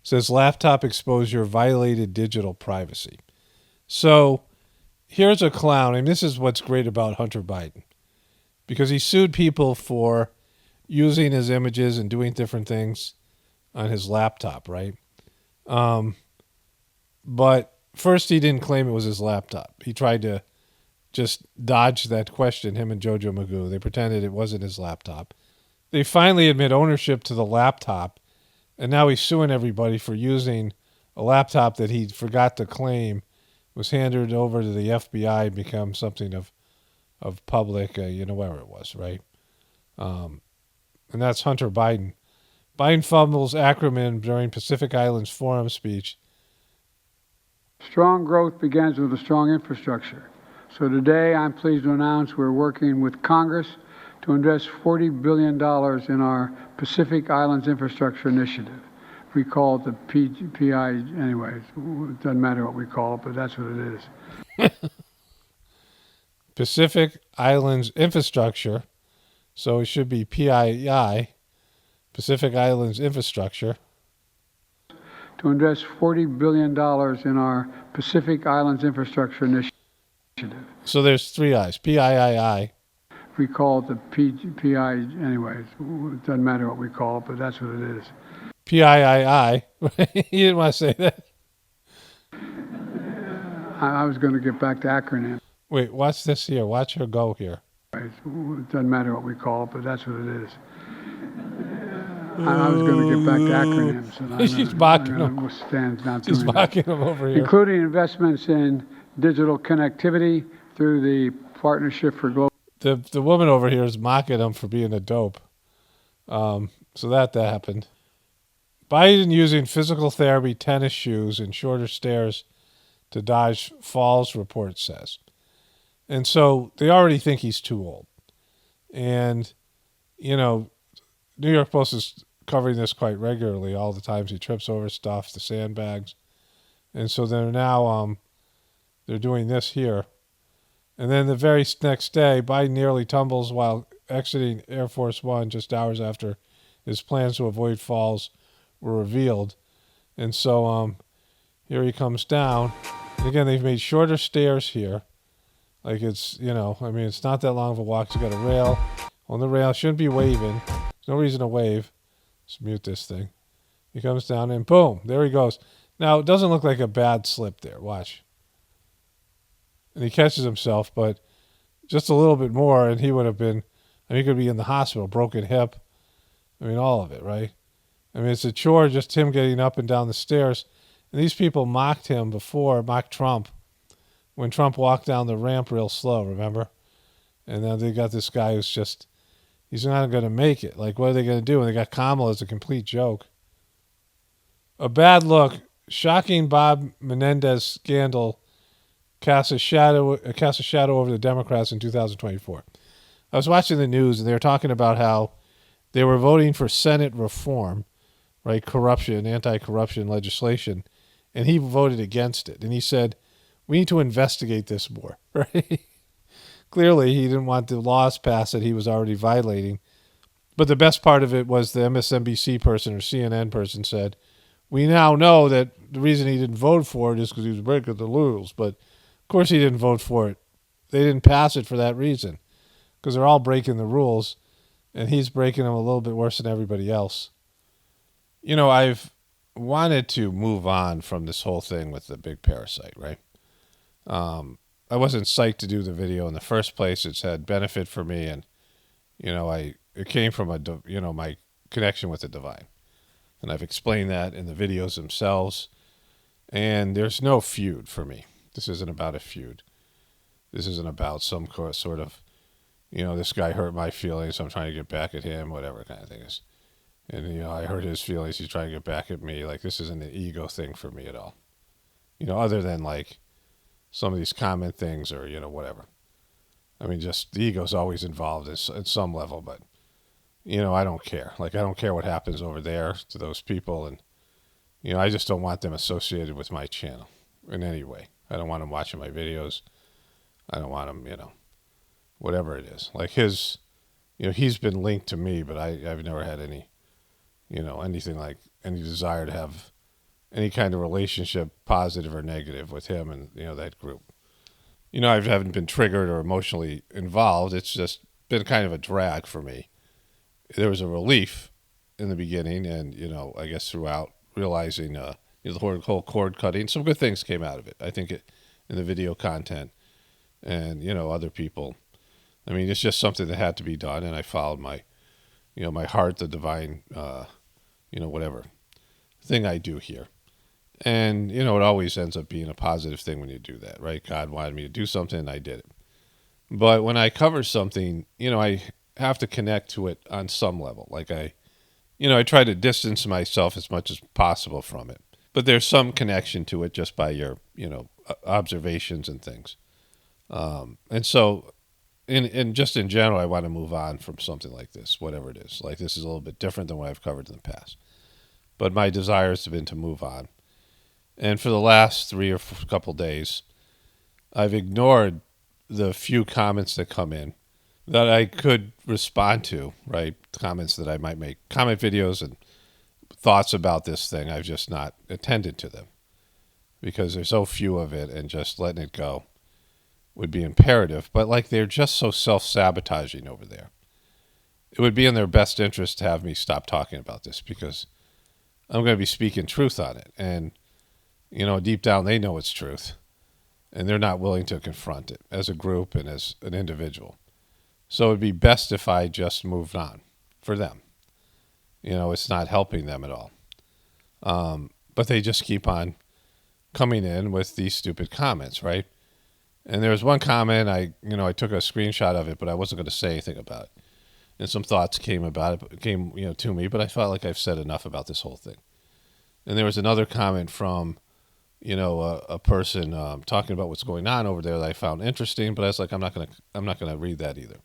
says laptop exposure violated digital privacy. So here's a clown, and this is what's great about Hunter Biden, because he sued people for using his images and doing different things on his laptop, right? But first he didn't claim it was his laptop. He tried to just dodge that question, him and Jojo Magoo. They pretended it wasn't his laptop. They finally admit ownership to the laptop, and now he's suing everybody for using a laptop that he forgot to claim was handed over to the FBI and become something of public, where it was, right? And that's Hunter Biden. Biden fumbles acronym during Pacific Islands Forum speech. Strong growth begins with a strong infrastructure. So today I'm pleased to announce we're working with Congress to invest $40 billion in our Pacific Islands Infrastructure Initiative. We call it the PI anyway. It doesn't matter what we call it, but that's what it is. Pacific Islands Infrastructure. So it should be PII, Pacific Islands Infrastructure. To invest $40 billion in our Pacific Islands Infrastructure Initiative. So there's 3 I's, PIII. We call it the PI anyway. It doesn't matter what we call it, but that's what it is. PIII. You didn't want to say that. I was going to get back to acronym. Wait, watch this here. Watch her go here. It doesn't matter what we call it, but that's what it is. I was going to get back to acronyms. She's mocking him. She's mocking him over here. Including investments in digital connectivity through the Partnership for Global. The woman over here is mocking him for being a dope. So that happened. Biden using physical therapy, tennis shoes, and shorter stairs to dodge falls, report says. And so they already think he's too old. And, New York Post is covering this quite regularly, all the times he trips over stuff, the sandbags. And so they're now, they're doing this here. And then the very next day, Biden nearly tumbles while exiting Air Force One just hours after his plans to avoid falls were revealed. And so here he comes down. And again, they've made shorter stairs here. Like it's, it's not that long of a walk. He's got a rail. On the rail, shouldn't be waving. There's no reason to wave. Let's mute this thing. He comes down and boom, there he goes. Now, it doesn't look like a bad slip there. Watch. And he catches himself, but just a little bit more, and he would have been, he could be in the hospital, broken hip. All of it, right? It's a chore just him getting up and down the stairs. And these people mocked him before, mocked Trump, when Trump walked down the ramp real slow, remember? And now they got this guy who's just, he's not going to make it. Like, what are they going to do? And they got Kamala as a complete joke. A bad look. shocking Bob Menendez scandal casts a shadow over the Democrats in 2024. I was watching the news, and they were talking about how they were voting for Senate reform, right, corruption, anti-corruption legislation, and he voted against it. And he said, we need to investigate this more, right? Clearly, he didn't want the laws passed that he was already violating. But the best part of it was the MSNBC person or CNN person said, we now know that the reason he didn't vote for it is because he was breaking the rules. But, of course, he didn't vote for it. They didn't pass it for that reason, because they're all breaking the rules, and he's breaking them a little bit worse than everybody else. You know, I've wanted to move on from this whole thing with the big parasite, right? I wasn't psyched to do the video in the first place. It's had benefit for me, and, you know, it came from my connection with the divine. And I've explained that in the videos themselves. And there's no feud for me. This isn't about a feud. This isn't about some sort of, this guy hurt my feelings, so I'm trying to get back at him, whatever kind of thing is. And, I hurt his feelings, he's trying to get back at me. Like, this isn't an ego thing for me at all. Other than, like, some of these comment things or, whatever. I mean, just the ego's always involved at some level, but, I don't care. Like, I don't care what happens over there to those people, and, I just don't want them associated with my channel in any way. I don't want them watching my videos. I don't want them, whatever it is. Like his, he's been linked to me, but I've never had any, anything like any desire to have any kind of relationship, positive or negative, with him and, that group. I haven't been triggered or emotionally involved. It's just been kind of a drag for me. There was a relief in the beginning and, I guess throughout, realizing the whole cord cutting. Some good things came out of it, I think, in the video content and, other people. I mean, it's just something that had to be done, and I followed my heart, the divine, whatever thing I do here. And, it always ends up being a positive thing when you do that, right? God wanted me to do something, and I did it. But when I cover something, I have to connect to it on some level. Like I try to distance myself as much as possible from it. But there's some connection to it just by your, observations and things. And so, in general, I want to move on from something like this, whatever it is. Like, this is a little bit different than what I've covered in the past. But my desires have been to move on. And for the last 3 or 4 couple days, I've ignored the few comments that come in that I could respond to, right? Comments that I might make, comment videos and thoughts about this thing. I've just not attended to them because there's so few of it, and just letting it go would be imperative. But like, they're just so self-sabotaging over there. It would be in their best interest to have me stop talking about this, because I'm going to be speaking truth on it. And, deep down, they know it's truth, and they're not willing to confront it as a group and as an individual. So it'd be best if I just moved on for them. It's not helping them at all. But they just keep on coming in with these stupid comments, right? And there was one comment, I took a screenshot of it, but I wasn't going to say anything about it. And some thoughts came to me, but I felt like I've said enough about this whole thing. And there was another comment from, a person talking about what's going on over there that I found interesting, but I was like, I'm not gonna read that either.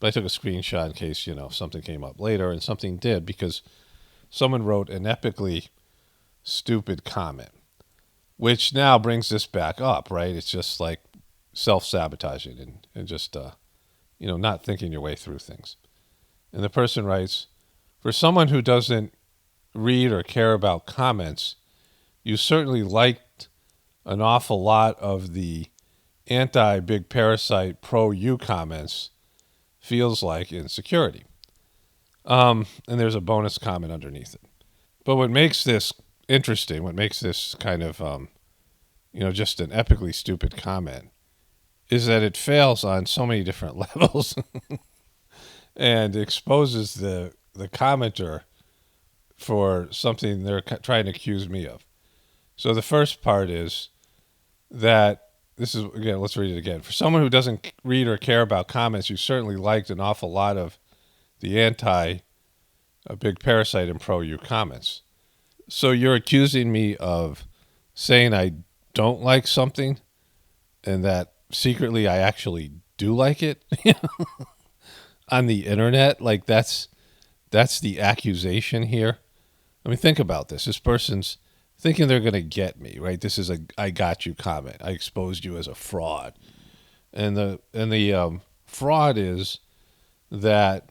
But I took a screenshot in case, something came up later, and something did, because someone wrote an epically stupid comment, which now brings this back up, right? It's just like self-sabotaging and just, not thinking your way through things. And the person writes, for someone who doesn't read or care about comments, you certainly liked an awful lot of the anti-big parasite pro-you comments. Feels like insecurity. And there's a bonus comment underneath it. But what makes this interesting, what makes this kind of, just an epically stupid comment, is that it fails on so many different levels and exposes the commenter for something they're trying to accuse me of. So the first part is that, this is, again, let's read it again. For someone who doesn't read or care about comments, you certainly liked an awful lot of the anti-big parasite and pro-you comments. So you're accusing me of saying I don't like something and that secretly I actually do like it on the internet. Like that's the accusation here. I mean, think about this. This person's thinking they're going to get me, right? This is a "I got you" comment. I exposed you as a fraud, and the fraud is that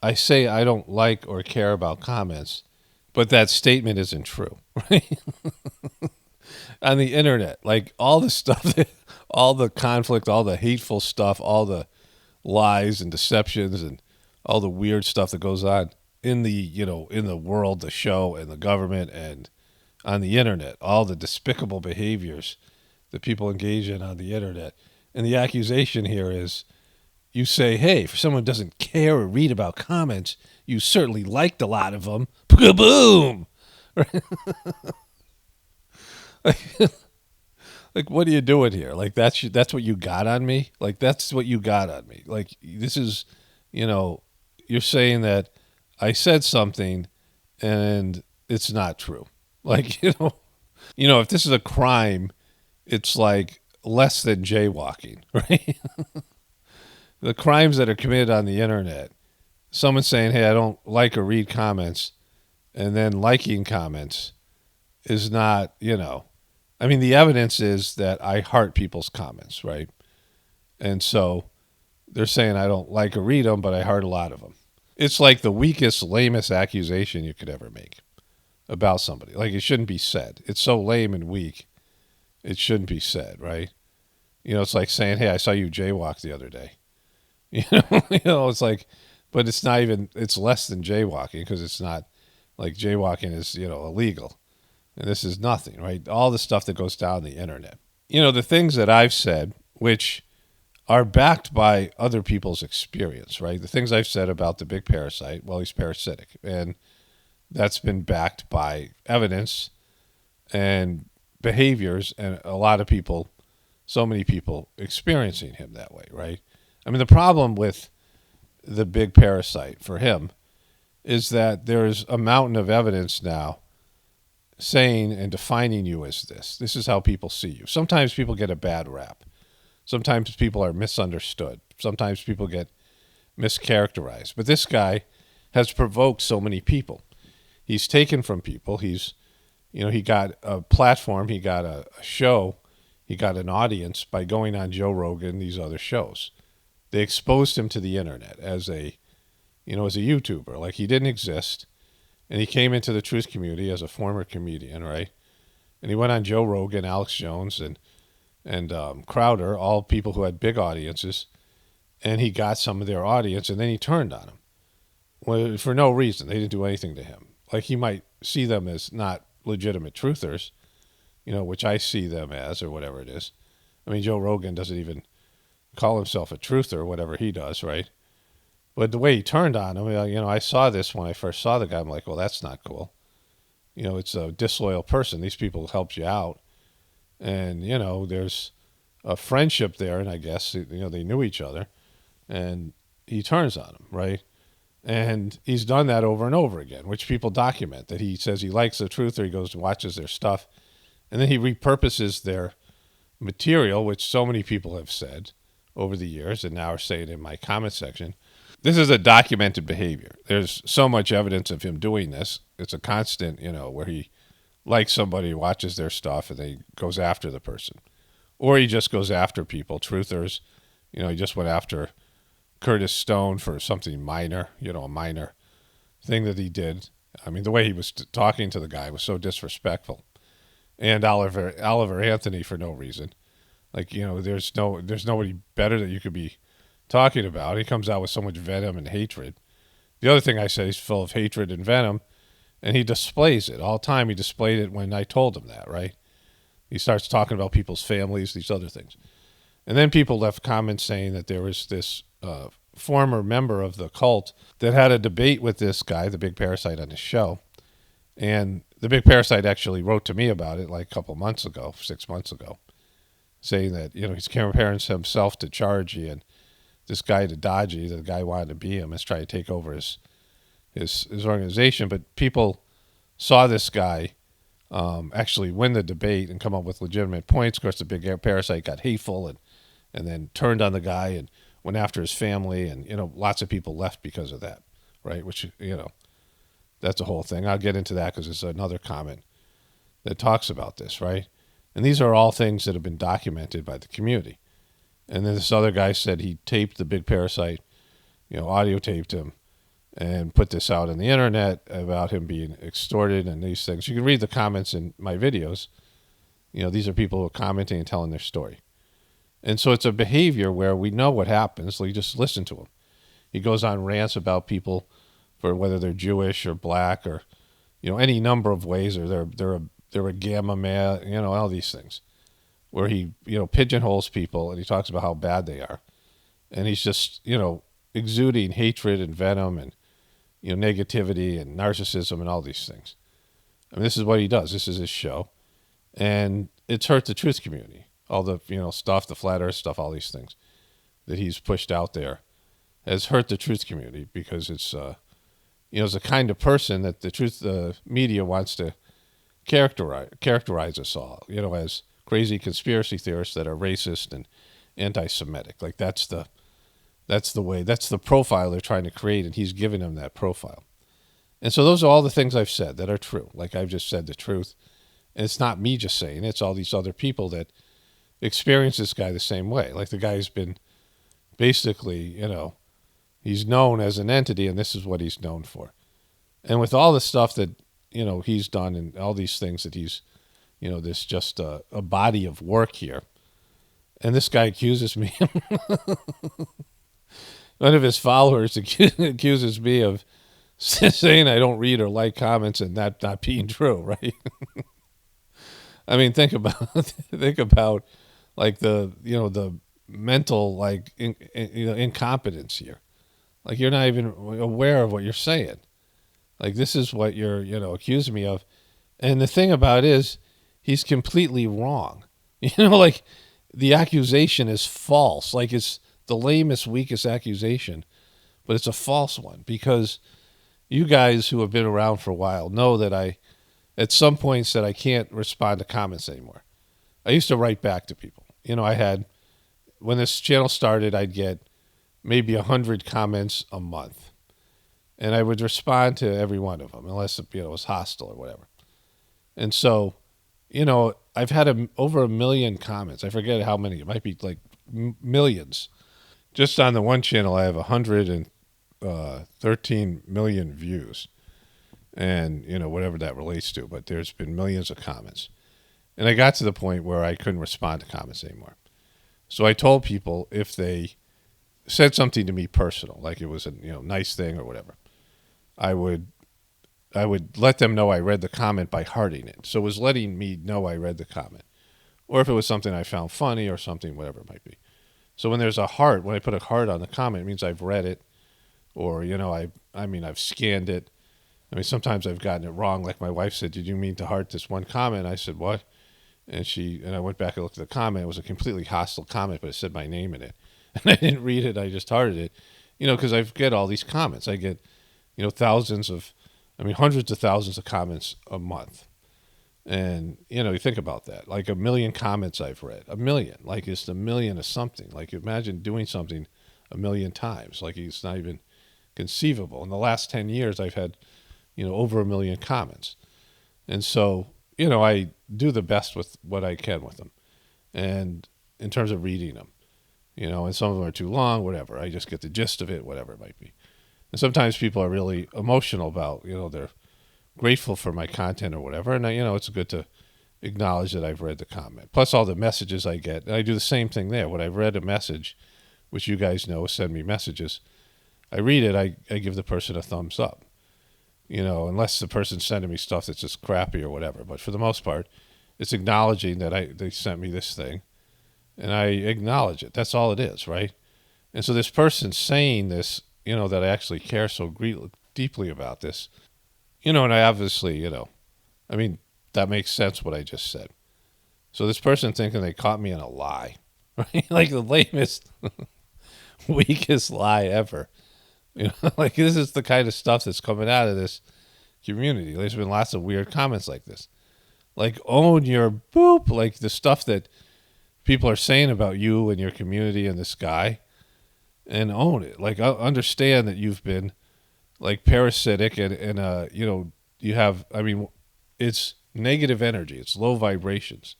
I say I don't like or care about comments, but that statement isn't true, right? On the internet, like all the stuff, all the conflict, all the hateful stuff, all the lies and deceptions and all the weird stuff that goes on in the world, the show and the government and on the internet, all the despicable behaviors that people engage in on the internet. And the accusation here is you say, hey, for someone who doesn't care or read about comments, you certainly liked a lot of them. Boom! Like, what are you doing here? Like, that's what you got on me? Like, that's what you got on me. Like, this is, you're saying that I said something and it's not true. Like, if this is a crime, it's like less than jaywalking, right? The crimes that are committed on the internet, someone saying, hey, I don't like or read comments, and then liking comments is not, I mean, the evidence is that I heart people's comments, right? And so they're saying I don't like or read them, but I heart a lot of them. It's like the weakest, lamest accusation you could ever make about somebody. Like, it shouldn't be said. It's so lame and weak, it shouldn't be said, right? It's like saying, hey, I saw you jaywalk the other day. It's like, but it's not even, it's less than jaywalking because it's not like jaywalking is, illegal. And this is nothing, right? All the stuff that goes down the internet. The things that I've said, which are backed by other people's experience, right? The things I've said about the big parasite, well, he's parasitic. And that's been backed by evidence and behaviors and a lot of people, so many people experiencing him that way, right? I mean, the problem with the big parasite for him is that there's a mountain of evidence now saying and defining you as this. This is how people see you. Sometimes people get a bad rap. Sometimes people are misunderstood. Sometimes people get mischaracterized. But this guy has provoked so many people. He's taken from people. He's, he got a platform. He got a show. He got an audience by going on Joe Rogan, these other shows. They exposed him to the internet as a YouTuber. Like, he didn't exist. And he came into the truth community as a former comedian, right? And he went on Joe Rogan, Alex Jones, and Crowder, all people who had big audiences. And he got some of their audience, and then he turned on them. Well, for no reason. They didn't do anything to him. Like, he might see them as not legitimate truthers, which I see them as, or whatever it is. I mean, Joe Rogan doesn't even call himself a truther, whatever he does, right? But the way he turned on him, I saw this when I first saw the guy. I'm like, well, that's not cool. It's a disloyal person. These people helped you out. And, there's a friendship there. And I guess, they knew each other. And he turns on him, right? And he's done that over and over again, which people document. That he says he likes the truth, or he goes and watches their stuff. And then he repurposes their material, which so many people have said over the years and now are saying in my comment section. This is a documented behavior. There's so much evidence of him doing this. It's a constant, where he likes somebody, watches their stuff, and then he goes after the person. Or he just goes after people, truthers. He just went after Curtis Stone for something minor, a minor thing that he did. I mean, the way he was talking to the guy was so disrespectful. And Oliver Anthony for no reason. Like, there's nobody better that you could be talking about. He comes out with so much venom and hatred. The other thing I said, he's full of hatred and venom, and he displays it all the time. He displayed it when I told him that, right? He starts talking about people's families, these other things. And then people left comments saying that there was this former member of the cult that had a debate with this guy, the big parasite, on his show. And the big parasite actually wrote to me about it like a couple months ago, 6 months ago, saying that, he's comparing himself to Chargy and this guy to Dodgy, the guy wanted to be him, is trying to take over his organization. But people saw this guy actually win the debate and come up with legitimate points. Of course, the big parasite got hateful and then turned on the guy and went after his family. And, lots of people left because of that, right? Which, that's a whole thing. I'll get into that because it's another comment that talks about this, right? And these are all things that have been documented by the community. And then this other guy said he taped the big parasite, audio taped him and put this out on the internet about him being extorted and these things. You can read the comments in my videos. These are people who are commenting and telling their story. And so it's a behavior where we know what happens. So you just listen to him. He goes on rants about people for whether they're Jewish or black or, any number of ways, or they're a gamma male, all these things where he, pigeonholes people and he talks about how bad they are. And he's just, exuding hatred and venom and, negativity and narcissism and all these things. I mean, this is what he does. This is his show. And it's hurt the truth community. All the, stuff, the flat earth stuff, all these things that he's pushed out there has hurt the truth community because it's, it's the kind of person that the media wants to characterize us all, as crazy conspiracy theorists that are racist and anti-Semitic. Like that's the profile they're trying to create, and he's giving them that profile. And so those are all the things I've said that are true. Like I've just said the truth. And it's not me just saying it. It's all these other people that experience this guy the same way. Like the guy's been basically, he's known as an entity, and this is what he's known for. And with all the stuff that, he's done and all these things that he's, there's just a body of work here. And this guy accuses me. One of his followers accuses me of saying I don't read or like comments and that not being true, right? I mean, think about like the mental like incompetence here. Like you're not even aware of what you're saying. Like this is what you're accusing me of, and the thing about it is he's completely wrong. Like the accusation is false. Like it's the lamest, weakest accusation, but it's a false one because you guys who have been around for a while know that I, at some point, said I can't respond to comments anymore. I used to write back to people. I had, when this channel started, I'd get maybe 100 comments a month, and I would respond to every one of them unless it was hostile or whatever. And so, I've had over 1 million comments. I forget how many. It might be like millions. Just on the one channel, I have 113 million views, and whatever that relates to. But there's been millions of comments, and I got to the point where I couldn't respond to comments anymore. So I told people if they said something to me personal, like it was a nice thing or whatever, I would let them know I read the comment by hearting it. So it was letting me know I read the comment, or if it was something I found funny or something, whatever it might be. So when there's a heart, when I put a heart on the comment, it means I've read it, or I've scanned it. I mean, sometimes I've gotten it wrong. Like my wife said, "Did you mean to heart this one comment?" I said, "What?" And I went back and looked at the comment. It was a completely hostile comment, but it said my name in it, and I didn't read it. I just hearted it, because I get all these comments. I get, hundreds of thousands of comments a month. And, you think about that, like 1 million comments I've read, 1 million, like it's 1 million of something. Like imagine doing something 1 million times. Like it's not even conceivable. In the last 10 years, I've had, over 1 million comments. And so, I do the best with what I can with them. And in terms of reading them, and some of them are too long, whatever. I just get the gist of it, whatever it might be. And sometimes people are really emotional about, they're grateful for my content or whatever. And, it's good to acknowledge that I've read the comment. Plus all the messages I get. And I do the same thing there. When I've read a message, which you guys know, send me messages, I read it, I give the person a thumbs up. Unless the person's sending me stuff that's just crappy or whatever. But for the most part, it's acknowledging that they sent me this thing. And I acknowledge it. That's all it is, right? And so this person saying this, that I actually care so deeply about this, and I obviously, that makes sense what I just said. So this person thinking they caught me in a lie, right? Like the lamest, weakest lie ever. Like this is the kind of stuff that's coming out of this community. There's been lots of weird comments like this. Like, own your boop, like the stuff that people are saying about you and your community and this guy, and own it. Like, understand that you've been like parasitic and you know, you have, I mean, it's negative energy. It's low vibrations.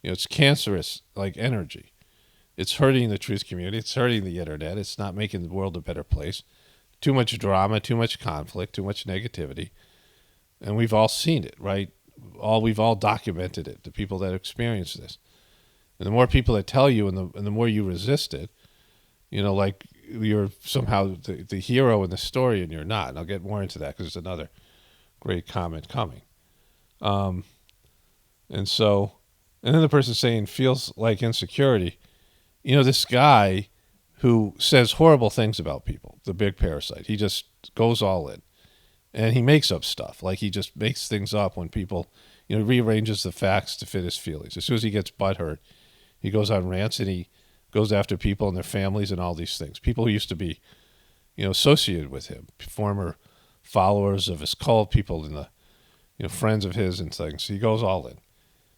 You know, it's cancerous, like, energy. It's hurting the truth community. It's hurting the internet. It's not making the world a better place. Too much drama, too much conflict, too much negativity. And we've all seen it, right? We've all documented it, the people that experience this. And the more people that tell you and the more you resist it, you know, like you're somehow the hero in the story, and you're not. And I'll get more into that because there's another great comment coming. And then the person saying feels like insecurity. You know, this guy who says horrible things about people, the big parasite, he just goes all in. And he makes up stuff. Like, he just makes things up when people, you know, rearranges the facts to fit his feelings. As soon as he gets butthurt, he goes on rants and he goes after people and their families and all these things. People who used to be, you know, associated with him, former followers of his cult, people in the, you know, friends of his and things. He goes all in.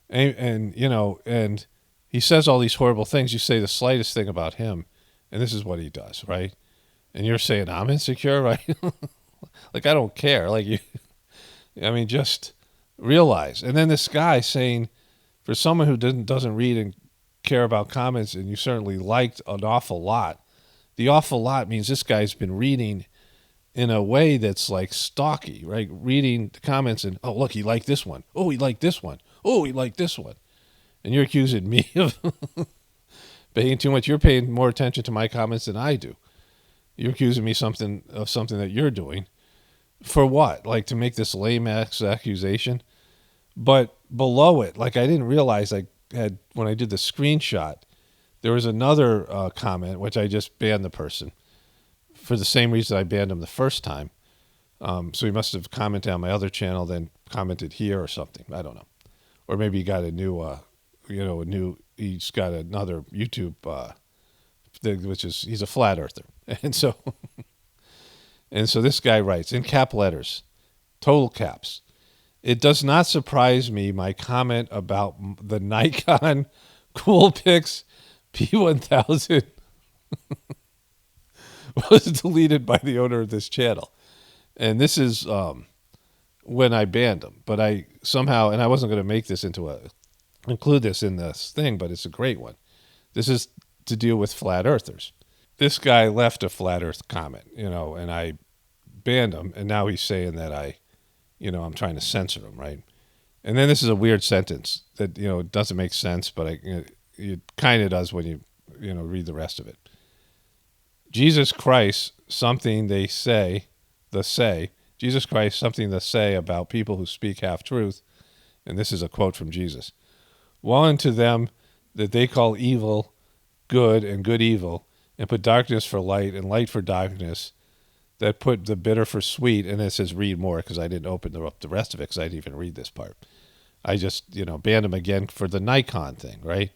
And you know, and he says all these horrible things. You say the slightest thing about him, and this is what he does, right? And you're saying, I'm insecure, right? Like, I don't care. Like, you, I mean, just realize. And then this guy saying, for someone who doesn't read and care about comments, and you certainly liked an awful lot, the awful lot means this guy's been reading in a way that's like stalky, right? Reading the comments and, oh, look, he liked this one. Oh, he liked this one. Oh, he liked this one. And you're accusing me of paying too much. You're paying more attention to my comments than I do. You're accusing me of something that you're doing. For what? Like, to make this lame ass accusation? But below it, like, I didn't realize I had, when I did the screenshot, there was another comment, which I just banned the person for the same reason I banned him the first time. So he must have commented on my other channel, then commented here or something. I don't know. Or maybe he got a new, he's got another YouTube thing, which is, he's a flat earther. And so, this guy writes in cap letters, total caps, it does not surprise me my comment about the Nikon Coolpix P1000 was deleted by the owner of this channel. And this is when I banned him. But I somehow, and I wasn't going to make this include this in this thing, but it's a great one. This is to deal with flat earthers. This guy left a flat earth comment, you know, and I banned him. And now he's saying that I'm trying to censor him, right? And then this is a weird sentence that, you know, it doesn't make sense, but it kind of does when you read the rest of it. Jesus Christ, something they say, Jesus Christ, something to say about people who speak half-truth, and this is a quote from Jesus. Woe unto them that they call evil good and good evil, and put darkness for light and light for darkness, that put the bitter for sweet, and it says read more, because I didn't open up the rest of it, because I didn't even read this part. I just, banned him again for the Nikon thing, right?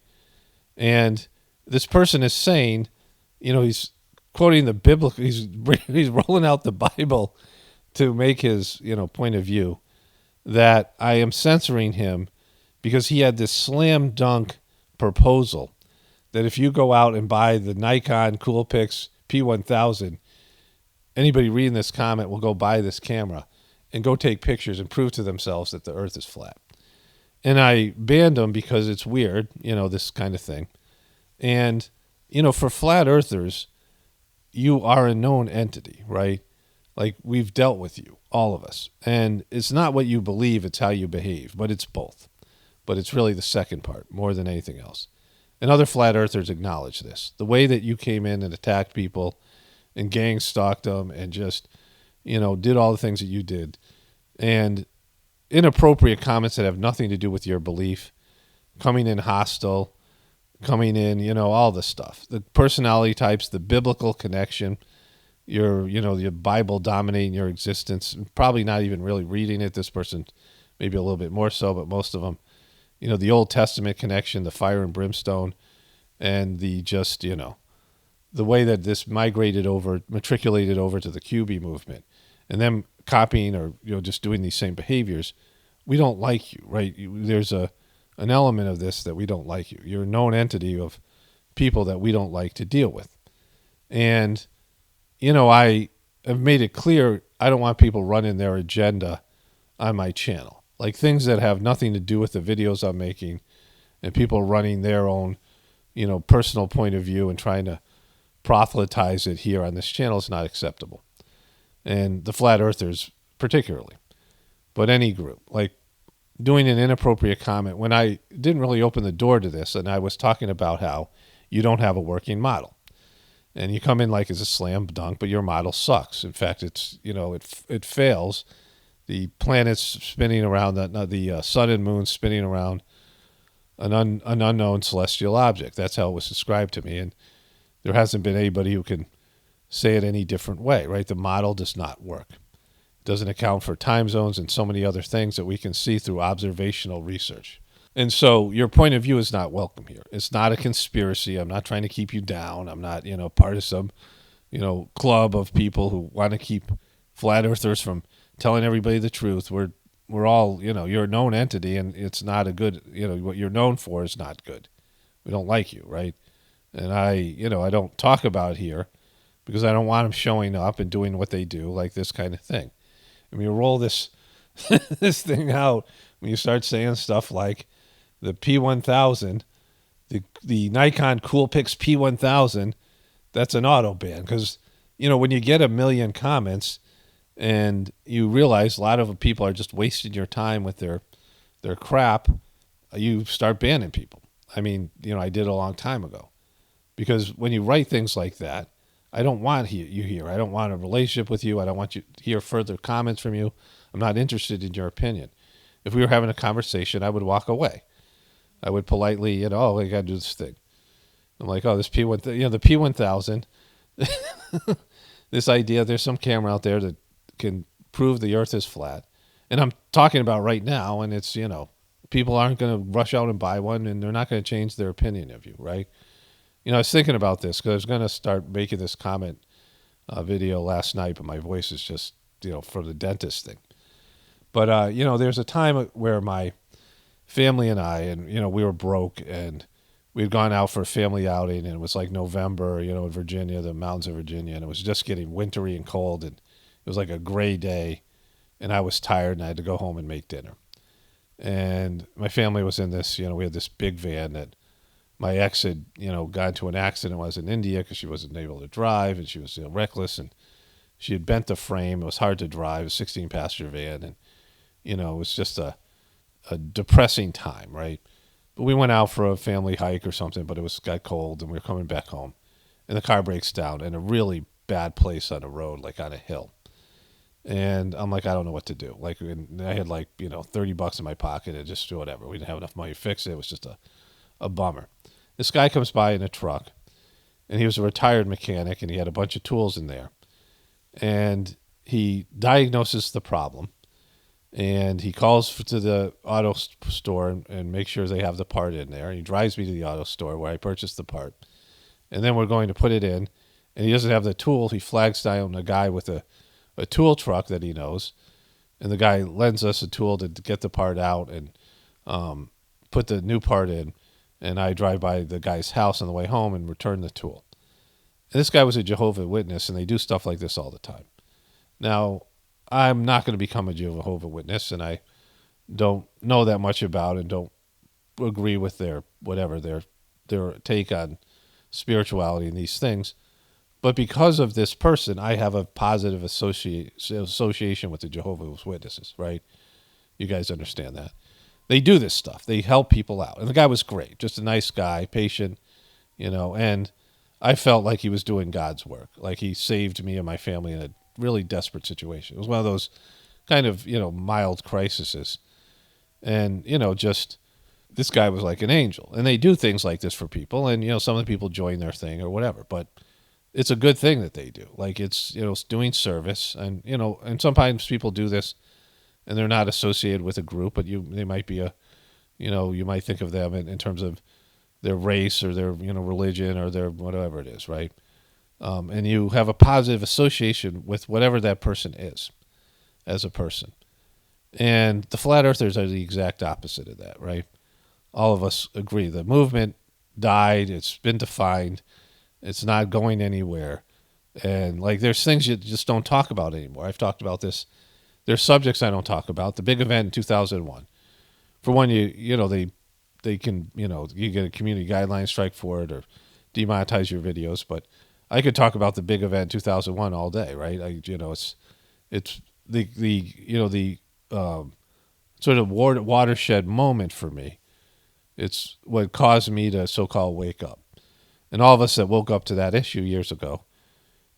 And this person is saying, he's quoting the biblical, he's rolling out the Bible to make his, point of view, that I am censoring him because he had this slam dunk proposal that if you go out and buy the Nikon Coolpix P1000, anybody reading this comment will go buy this camera and go take pictures and prove to themselves that the earth is flat. And I banned him because it's weird, this kind of thing. And, for flat earthers, you are a known entity, right? Like, we've dealt with you, all of us. And it's not what you believe, it's how you behave, but it's both. But it's really the second part, more than anything else. And other flat earthers acknowledge this. The way that you came in and attacked people and gang stalked them and just, did all the things that you did. And inappropriate comments that have nothing to do with your belief, coming in hostile, coming in, all the stuff. The personality types, the biblical connection, your Bible dominating your existence, probably not even really reading it. This person, maybe a little bit more so, but most of them, the Old Testament connection, the fire and brimstone, and the just, the way that this matriculated over to the QB movement, and them copying or, just doing these same behaviors we don't like you, right? There's an element of this that we don't like you. You're a known entity of people that we don't like to deal with. And, I have made it clear I don't want people running their agenda on my channel. Like things that have nothing to do with the videos I'm making and people running their own, personal point of view and trying to proselytize it here on this channel is not acceptable. And the flat earthers particularly, but any group, like doing an inappropriate comment when I didn't really open the door to this, and I was talking about how you don't have a working model. And you come in like it's a slam dunk, but your model sucks. In fact, it's, it fails. The planets spinning around, the sun and moon spinning around an unknown celestial object. That's how it was described to me. And there hasn't been anybody who can say it any different way, right? The model does not work. It doesn't account for time zones and so many other things that we can see through observational research. And so your point of view is not welcome here. It's not a conspiracy. I'm not trying to keep you down. I'm not, part of some, club of people who want to keep flat earthers from telling everybody the truth. We're all, you're a known entity, and it's not a good, what you're known for is not good. We don't like you, right? And I don't talk about it here because I don't want them showing up and doing what they do, like this kind of thing. I mean, you roll this this thing out when you start saying stuff like the P1000, the Nikon Coolpix P1000, that's an auto ban because, when you get 1 million comments and you realize a lot of people are just wasting your time with their crap, you start banning people. I mean, I did a long time ago because when you write things like that, I don't want you here. I don't want a relationship with you. I don't want you to hear further comments from you. I'm not interested in your opinion. If we were having a conversation, I would walk away. I would politely, I got to do this thing. I'm like, this P1000, the P1000, this idea, there's some camera out there that can prove the earth is flat. And I'm talking about right now, and it's, people aren't going to rush out and buy one, and they're not going to change their opinion of you, right? I was thinking about this because I was going to start making this comment video last night, but my voice is just, for the dentist thing. But, there's a time where my family and I, and, we were broke, and we'd gone out for a family outing, and it was like November, in Virginia, the mountains of Virginia, and it was just getting wintry and cold, and it was like a gray day, and I was tired, and I had to go home and make dinner. And my family was in this, we had this big van that my ex had, got into an accident. Was in India because she wasn't able to drive, and she was reckless, and she had bent the frame. It was hard to drive, a 16-passenger van, and, it was just a depressing time, right? But we went out for a family hike or something, but got cold, and we were coming back home, and the car breaks down in a really bad place on a road, like on a hill. And I'm like, I don't know what to do. Like, and I had $30 in my pocket, and just whatever. We didn't have enough money to fix it. It was just a bummer. This guy comes by in a truck, and he was a retired mechanic, and he had a bunch of tools in there. And he diagnoses the problem, and he calls to the auto store and makes sure they have the part in there. He drives me to the auto store where I purchased the part. And then we're going to put it in, and he doesn't have the tool. He flags down a guy with a tool truck that he knows, and the guy lends us a tool to get the part out and put the new part in. And I drive by the guy's house on the way home and return the tool. And this guy was a Jehovah's Witness, and they do stuff like this all the time. Now, I'm not going to become a Jehovah's Witness, and I don't know that much about and don't agree with their take on spirituality and these things. But because of this person, I have a positive association with the Jehovah's Witnesses, right? You guys understand that. They do this stuff. They help people out. And the guy was great, just a nice guy, patient, and I felt like he was doing God's work. Like he saved me and my family in a really desperate situation. It was one of those kind of, mild crises. And, just this guy was like an angel. And they do things like this for people. And, some of the people join their thing or whatever. But it's a good thing that they do. Like it's, it's doing service. And, and sometimes people do this and they're not associated with a group, but they might be you might think of them in terms of their race or their, religion or their whatever it is, right? And you have a positive association with whatever that person is as a person. And the flat earthers are the exact opposite of that, right? All of us agree. The movement died. It's been defined. It's not going anywhere. And like, there's things you just don't talk about anymore. I've talked about this. There's subjects I don't talk about. The big event in 2001. For one, they can, you get a community guideline strike for it or demonetize your videos. But I could talk about the big event in 2001 all day, right? It's the sort of watershed moment for me. It's what caused me to so-called wake up. And all of us that woke up to that issue years ago,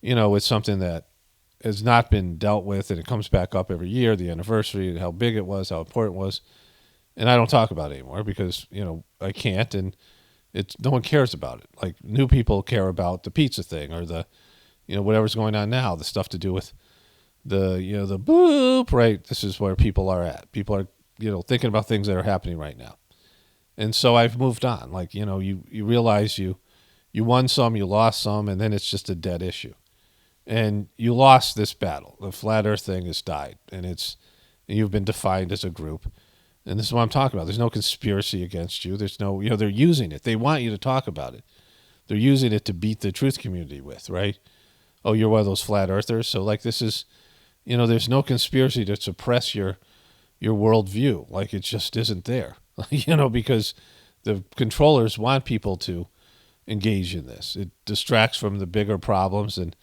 it's something that has not been dealt with, and it comes back up every year, the anniversary, how big it was, how important it was. And I don't talk about it anymore because, I can't, and no one cares about it. Like, new people care about the pizza thing or the, whatever's going on now, the stuff to do with the boop, right? This is where people are at. People are, thinking about things that are happening right now. And so I've moved on. Like, you realize you won some, you lost some, and then it's just a dead issue. And you lost this battle. The flat earth thing has died, and you've been defined as a group. And this is what I'm talking about. There's no conspiracy against you. There's no, they're using it. They want you to talk about it. They're using it to beat the truth community with, right? Oh, you're one of those flat earthers. So like, this is, there's no conspiracy to suppress your worldview. Like, it just isn't there, because the controllers want people to engage in this. It distracts from the bigger problems, and,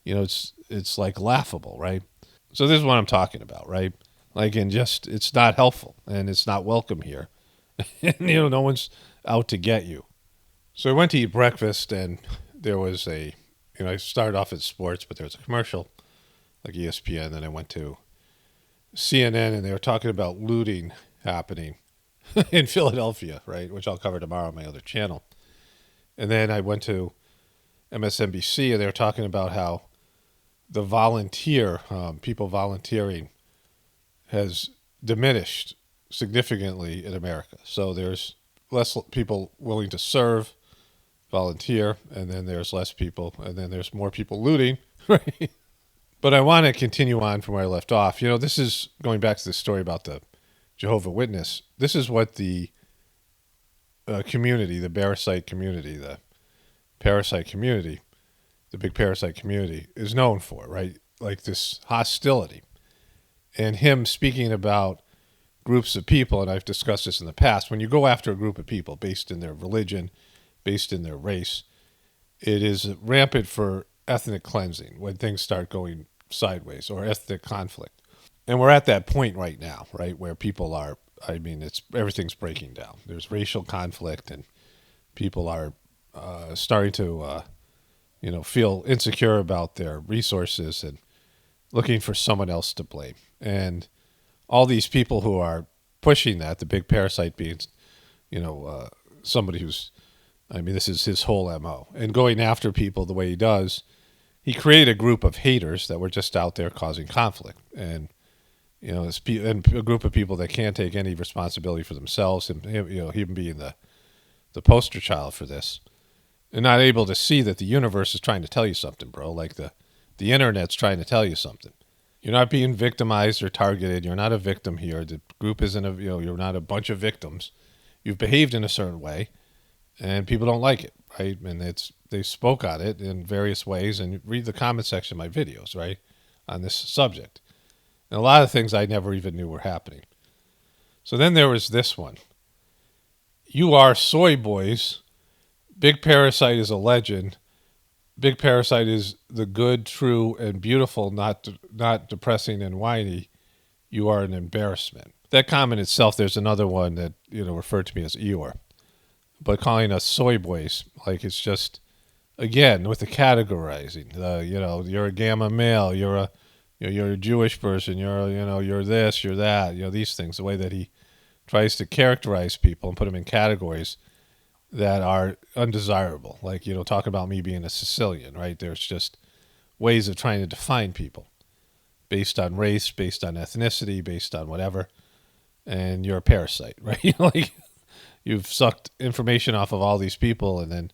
it's like laughable, right? So this is what I'm talking about, right? Like, and just, it's not helpful, and it's not welcome here. And, no one's out to get you. So I went to eat breakfast, and there was I started off at sports, but there was a commercial, like ESPN, then I went to CNN, and they were talking about looting happening in Philadelphia, right, which I'll cover tomorrow on my other channel. And then I went to MSNBC, and they were talking about how the people volunteering has diminished significantly in America. So there's less people willing to serve, volunteer, and then there's less people, and then there's more people looting, right? But I want to continue on from where I left off. This is going back to the story about the Jehovah's Witness. This is what the community, the parasite community, the big parasite community is known for, right? Like, this hostility. And him speaking about groups of people, and I've discussed this in the past, when you go after a group of people based in their religion, based in their race, it is rampant for ethnic cleansing when things start going sideways, or ethnic conflict. And we're at that point right now, right, where people are, everything's breaking down. There's racial conflict, and people are starting to, feel insecure about their resources and looking for someone else to blame. And all these people who are pushing that, the big parasite being, somebody who's, this is his whole MO. And going after people the way he does, he created a group of haters that were just out there causing conflict. And, and a group of people that can't take any responsibility for themselves, and, him being the poster child for this, and not able to see that the universe is trying to tell you something, bro. Like, the internet's trying to tell you something. You're not being victimized or targeted. You're not a victim here. The group isn't you're not a bunch of victims. You've behaved in a certain way, and people don't like it, right? And they spoke on it in various ways, and read the comment section of my videos, right, on this subject. And a lot of things I never even knew were happening. So then there was this one. You are soy boys. Big Parasite is a legend. Big Parasite is the good, true, and beautiful, not depressing and whiny. You are an embarrassment. That comment itself, there's another one that, referred to me as Eeyore. But calling us soy boys, like, it's just, again, with the categorizing. You're a gamma male, you're a Jewish person, you're this, you're that, these things, the way that he tries to characterize people and put them in categories that are undesirable. Like, talk about me being a Sicilian, right? There's just ways of trying to define people based on race, based on ethnicity, based on whatever. And you're a parasite, right? Like, you've sucked information off of all these people and then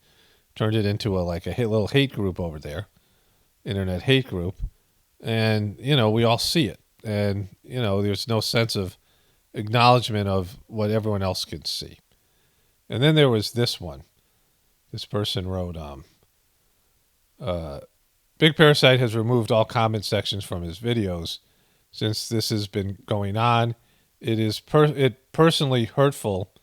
turned it into a little hate group over there, internet hate group. And, we all see it. And, there's no sense of acknowledgement of what everyone else can see. And then there was this one. This person wrote, Big Parasite has removed all comment sections from his videos since this has been going on. It is personally hurtful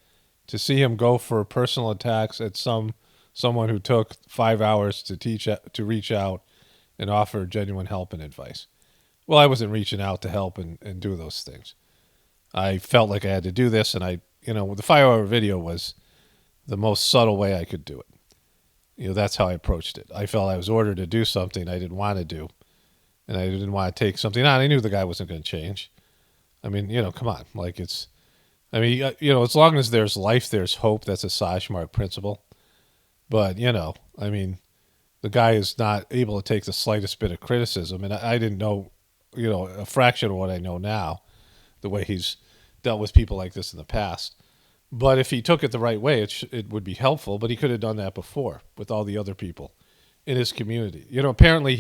to see him go for personal attacks at someone who took 5 hours to reach out and offer genuine help and advice. Well, I wasn't reaching out to help and do those things. I felt like I had to do this, and the 5-hour video was the most subtle way I could do it. That's how I approached it. I felt I was ordered to do something I didn't want to do, and I didn't want to take something on. I knew the guy wasn't going to change. I mean, come on. As long as there's life, there's hope. That's a Sajmark principle. But, the guy is not able to take the slightest bit of criticism, and I didn't know, a fraction of what I know now, the way he's dealt with people like this in the past. But if he took it the right way, it would be helpful. But he could have done that before with all the other people in his community. Apparently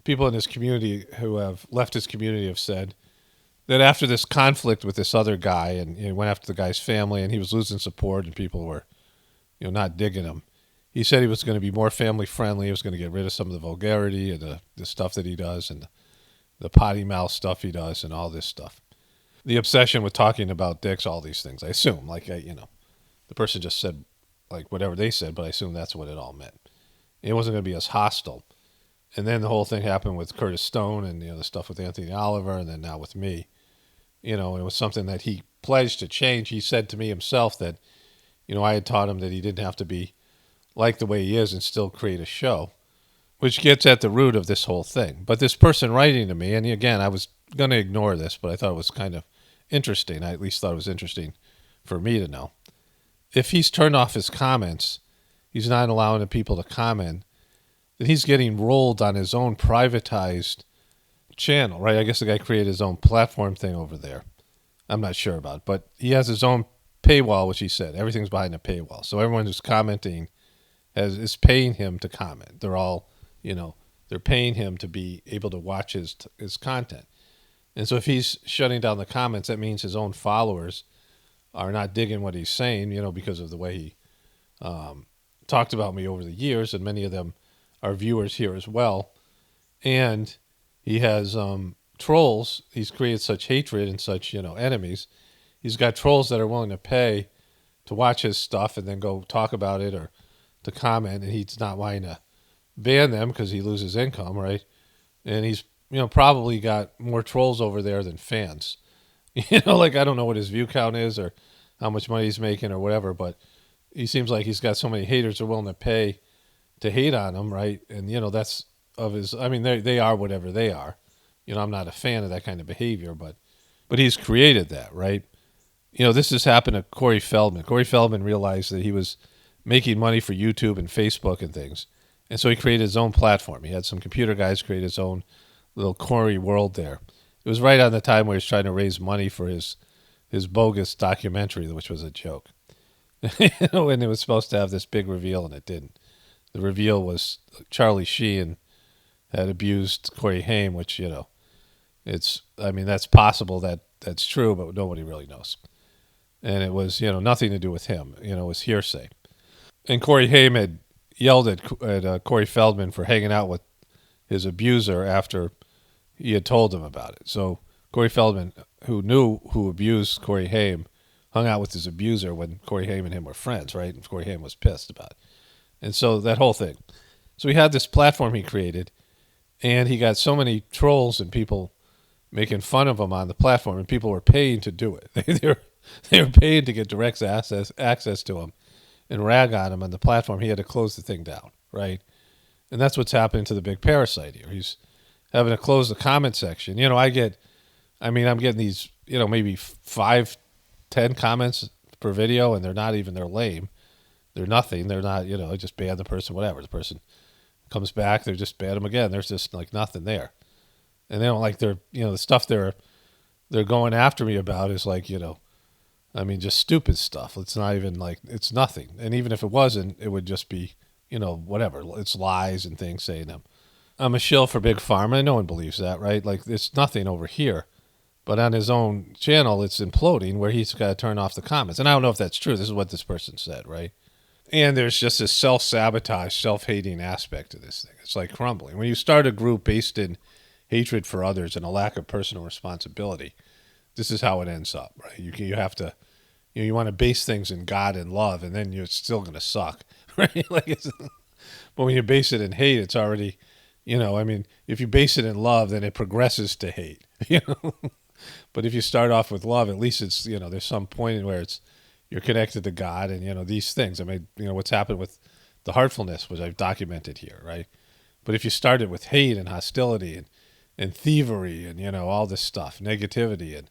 people in his community who have left his community have said that after this conflict with this other guy, and he went after the guy's family, and he was losing support, and people were, not digging him. He said he was going to be more family friendly. He was going to get rid of some of the vulgarity and the stuff that he does, and the potty mouth stuff he does, and all this stuff. The obsession with talking about dicks, all these things. I assume, the person just said, whatever they said, but I assume that's what it all meant. It wasn't going to be as hostile. And then the whole thing happened with Curtis Stone and, the stuff with Anthony Oliver, and then now with me. It was something that he pledged to change. He said to me himself that, I had taught him that he didn't have to be like the way he is and still create a show, which gets at the root of this whole thing. But this person writing to me, and again, I was going to ignore this, but I thought it was kind of interesting. I at least thought it was interesting for me to know. If he's turned off his comments, he's not allowing the people to comment, then he's getting rolled on his own privatized channel, right? I guess the guy created his own platform thing over there. I'm not sure about it, but he has his own paywall, which he said. Everything's behind a paywall. So everyone who's commenting is paying him to comment. They're all, they're paying him to be able to watch his content. And so if he's shutting down the comments, that means his own followers are not digging what he's saying, because of the way he talked about me over the years, and many of them are viewers here as well. And he has trolls. He's created such hatred and such, enemies. He's got trolls that are willing to pay to watch his stuff and then go talk about it or to comment, and he's not wanting to ban them because he loses income, right? And he's probably got more trolls over there than fans. I don't know what his view count is or how much money he's making or whatever, but he seems like he's got so many haters who are willing to pay to hate on him, right? And, that's of his, they are whatever they are. I'm not a fan of that kind of behavior, but he's created that, right? This has happened to Corey Feldman. Corey Feldman realized that he was making money for YouTube and Facebook and things. And so he created his own platform. He had some computer guys create his own little Corey world there. It was right on the time where he was trying to raise money for his bogus documentary, which was a joke. And it was supposed to have this big reveal, and it didn't. The reveal was Charlie Sheen had abused Corey Haim, which, that's possible that's true, but nobody really knows. And it was, nothing to do with him. It was hearsay. And Corey Haim had yelled at Corey Feldman for hanging out with his abuser after he had told him about it. So Corey Feldman, who abused Corey Haim, hung out with his abuser when Corey Haim and him were friends, right? And Corey Haim was pissed about it. And so that whole thing. So he had this platform he created, and he got so many trolls and people making fun of him on the platform, and people were paying to do it. They were paying to get direct access to him and rag on him on the platform. He had to close the thing down, right? And that's what's happening to the big parasite here. He's having to close the comment section. I'm getting these, maybe 5, 10 comments per video, and they're lame. They're nothing. They're not, just ban the person, whatever. The person comes back, they're just ban them again. There's just nothing there. And they don't the stuff they're going after me about is just stupid stuff. It's not even it's nothing. And even if it wasn't, it would just be, whatever. It's lies and things saying them. I'm a shill for Big Pharma. No one believes that, right? Like, there's nothing over here. But on his own channel, it's imploding where he's got to turn off the comments. And I don't know if that's true. This is what this person said, right? And there's just this self-sabotage, self-hating aspect to this thing. It's like crumbling. When you start a group based in hatred for others and a lack of personal responsibility, this is how it ends up, right? You have to, you want to base things in God and love, and then you're still going to suck, right? But when you base it in hate, it's already, if you base it in love, then it progresses to hate, But if you start off with love, at least it's, there's some point where you're connected to God and, these things. I mean, what's happened with the heartfulness, which I've documented here, right? But if you started with hate and hostility and thievery and, all this stuff, negativity and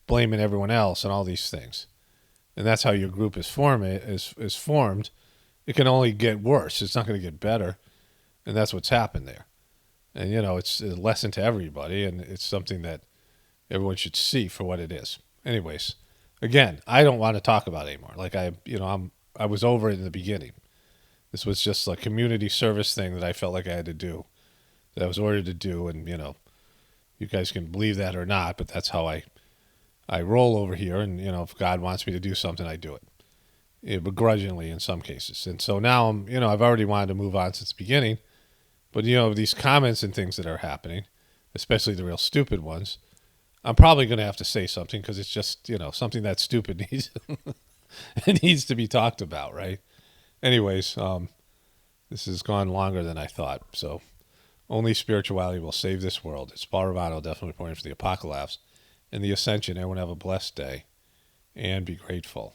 blaming everyone else and all these things, and that's how your group is formed, it can only get worse. It's not going to get better. And that's what's happened there. And, it's a lesson to everybody, and it's something that everyone should see for what it is. Anyways, again, I don't want to talk about it anymore. Like I was over it in the beginning. This was just a community service thing that I felt like I had to do, that I was ordered to do. And, you guys can believe that or not, but that's how I roll over here. And, if God wants me to do something, I do it. Begrudgingly in some cases. And so now I've already wanted to move on since the beginning. But, these comments and things that are happening, especially the real stupid ones, I'm probably going to have to say something because it's just, something that stupid needs it needs to be talked about, right? Anyways, this has gone longer than I thought. So only spirituality will save this world. It's Paul Ravano, definitely pointing for the apocalypse and the ascension. Everyone have a blessed day and be grateful.